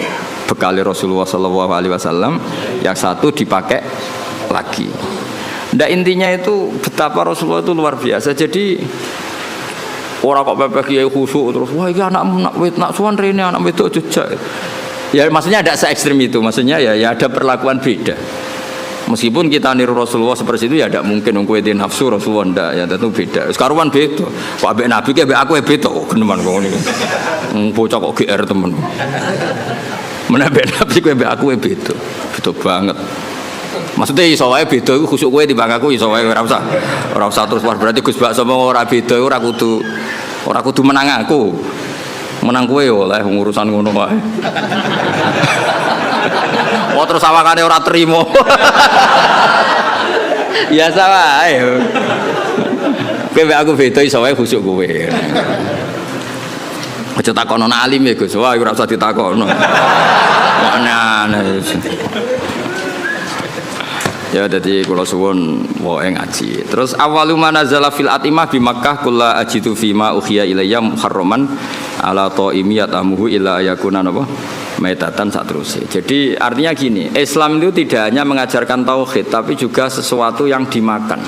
bekali Rasulullah SAW, yang satu dipakai lagi. Ndak intinya itu betapa Rasulullah itu luar biasa. Jadi orang kok pepeh kiai khusyuk terus wah iki anak suwan rene anak wedok jejak. Ya maksudnya ada se ekstrem itu, maksudnya ya ada perlakuan beda. Meskipun kita niru Rasulullah seperti itu ya tidak mungkin kowe di nafsu Rasulullah ndak ya tentu beda. Sekaruan beda. Kok ambek Nabi ki ambek aku beda kok geneman kok ngene. Bocah kok GR temen. Menambah Nabi kowe ambek aku beda. Beda banget. Maksudnya iso wae beda iku khusuk kowe timbang aku iso wae ora usah terus berarti Gus Bak sama ora beda ora kudu menang aku. Menang kowe oleh urusan ngono wae. Oh terus awakane ora trimo. Biasa wae. Kowe mbek aku beda iso wae khusuk kowe. Aja takono alim ya Gus. Wah ora usah ditakono. Aneh-aneh. Ya jadi kula suwun wae ngaji. Terus awalu manazala fil atimah bi Makkah kulla ajidu fima ukhiya ilayya muharraman ala taimiyat amuhu illa yakuna napa maitatan saterusé. Jadi artinya gini, Islam itu tidak hanya mengajarkan tauhid tapi juga sesuatu yang dimakan.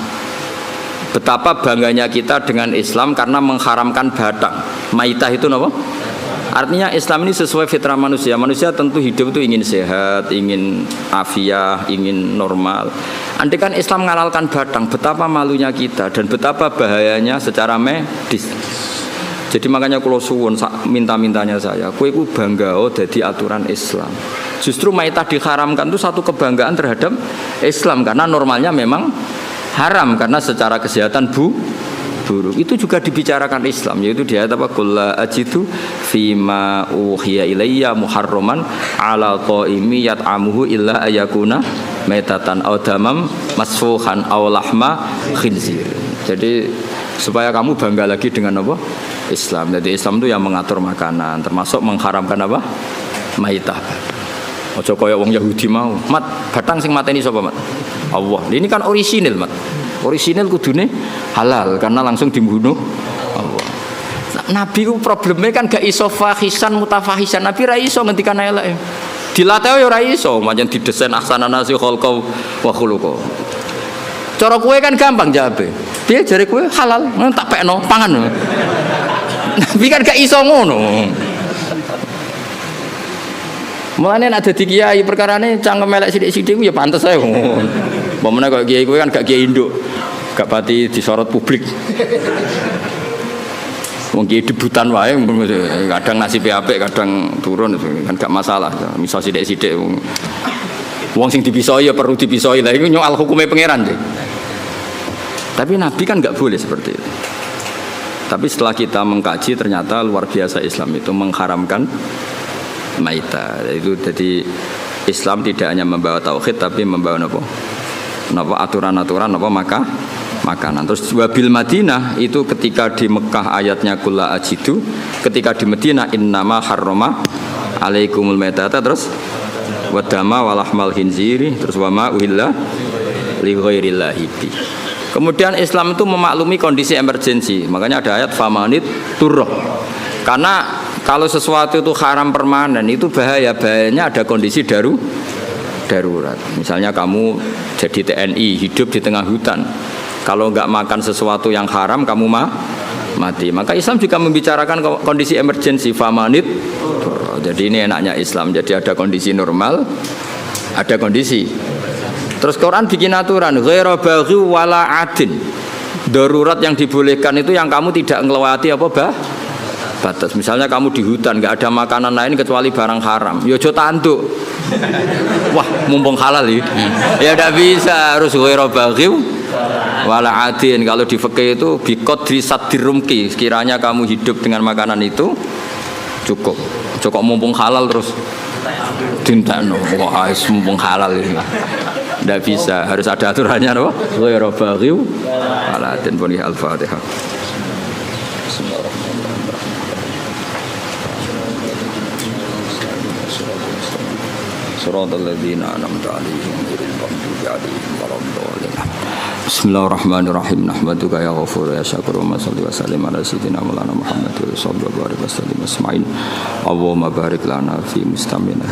Betapa bangganya kita dengan Islam karena mengharamkan batang. Maitah itu napa? Artinya Islam ini sesuai fitrah manusia. Manusia tentu hidup itu ingin sehat, ingin afiah, ingin normal. Andai kan Islam menghalalkan batang, betapa malunya kita dan betapa bahayanya secara medis. Jadi makanya kalau suwun minta-mintanya saya, kowe iku bangga dadi aturan Islam. Justru maitah diharamkan itu satu kebanggaan terhadap Islam karena normalnya memang haram karena secara kesehatan buruk. Itu juga dibicarakan Islam, yaitu di ayat apa? Qul la ajidu fima uhiya ilayya muharraman ala qaimi yat'amuhu illa ayakuna maitatan aw damam masfuhan aw lahma khinzir. Jadi supaya kamu bangga lagi dengan apa? Islam. Jadi Islam itu yang mengatur makanan, termasuk mengharamkan apa? Maitah. Ojo kaya wong Yahudi mau. Mat, batang sing mateni sapa, Mat? Allah. Ini kan orisinil, Mat. Orisinil kudune halal karena langsung dibunuh Allah. Nabi ku problemnya kan gak iso fahisan mutafahisan. Nabi ra iso ngendikan elek. Dilatih ya ora iso, pancen didesain ahsanana si khalqa wa khuluqa. Cara kowe kan gampang jawabe. Piye jare kowe halal? Tak pekno pangan. Nabi kan gak iso ngono. Mulane nek dadi kiai perkarane cangkem elek sithik-sithik ya pantes ae. Pemene kok kiai kowe kan gak kiai induk. Gak pati disorot publik. Wong kiai debutan wae kadang nasibe apik, kadang turun kan gak masalah. Misal sithik-sithik wong sing dipisoi ya perlu dipisoi. Lah iku nyoal hukume pangeran deh. Tapi Nabi kan gak boleh seperti itu. Tapi setelah kita mengkaji ternyata luar biasa Islam itu mengharamkan maitah. Itu jadi Islam tidak hanya membawa tauhid tapi membawa napa aturan-aturan makanan. Terus wabil Madinah itu ketika di Mekah ayatnya kulla ajidu, ketika di Madinah innama harrama alaikumul maitata, terus wadama walahmal khinziri, terus wama uhilla li ghairillahi bi. Kemudian Islam itu memaklumi kondisi emergensi. Makanya ada ayat famanit turroh. Karena kalau sesuatu itu haram permanen itu bahayanya ada kondisi darurat. Misalnya kamu jadi TNI hidup di tengah hutan. Kalau nggak makan sesuatu yang haram kamu mati. Maka Islam juga membicarakan kondisi emergensi famanit. Jadi ini enaknya Islam. Jadi ada kondisi normal, ada kondisi. Terus Quran bikin aturan ghairu baghi wala adin. Darurat yang dibolehkan itu yang kamu tidak ngelewati batas. Misalnya kamu di hutan nggak ada makanan lain kecuali barang haram. Ya aja tanduk. Wah, mumpung halal ya tidak bisa, harus ghairu baghi wala adin. Kalau di fikih itu biqadri sadirumki, sekiranya kamu hidup dengan makanan itu cukup mumpung halal terus dintekno. Wah, mumpung halal ini. Tidak bisa, harus ada aturannya apa? Ghairu baghi wala adin. Bunyi Al-Fatihah. Shiratal ladzina an'amta 'alaihim ghairil maghdubi 'alaihim waladdallin. Bismillahirrahmanirrahim. Nahmaduka ya ghafur ya syakur wa shalli wa sallim ala sayyidina maulana Muhammad wa sallallahu alaihi wasallam asma'in. Allahumma barik lana fi mustamina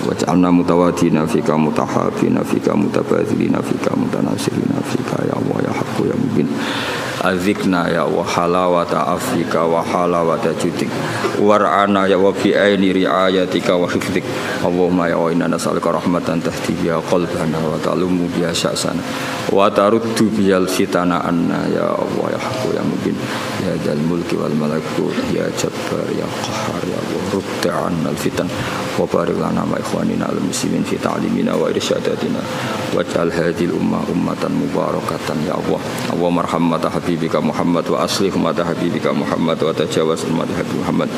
waj'alna mutawadina fika mutahabina fika mutabadzilina fika mutanasirina fika ya Allah ya haqqu ya mubin. Adzikna ya wa halawata afika wa halawata judik war'ana ya wa bi aini riayatika wa hifdik Allahumma ya wa inna nas'aluka rahmatan tahdi biha qalbana wa ta'lumu biha sya'sana wa taruddu bihal fitana anna ya Allah ya haqqu ya mubin ya dal mulki wal malakut ya jabbar ya qahhar ya Allah rudda 'anna al fitan wa barik lana ma ikhwanina al muslimin fi ta'limina wa irsyadatina waj'al hadhil ummah ummatan mubarakatan ya Allah Allahumma arham mata habibika Muhammad wa aslih mata habibika Muhammad wa tajawaz mata habib Muhammad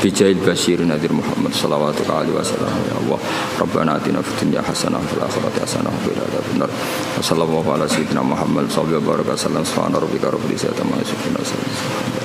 bi jahil bashir nadir Muhammad sallallahu alaihi wasallam ya Allah Rabbana atina fid dunya hasanah wa fil akhirati hasanah wa qina adzabannar wa sallallahu ala sayyidina Muhammad sallallahu alaihi wasallam subhana rabbika rabbil izzati amma yasifun.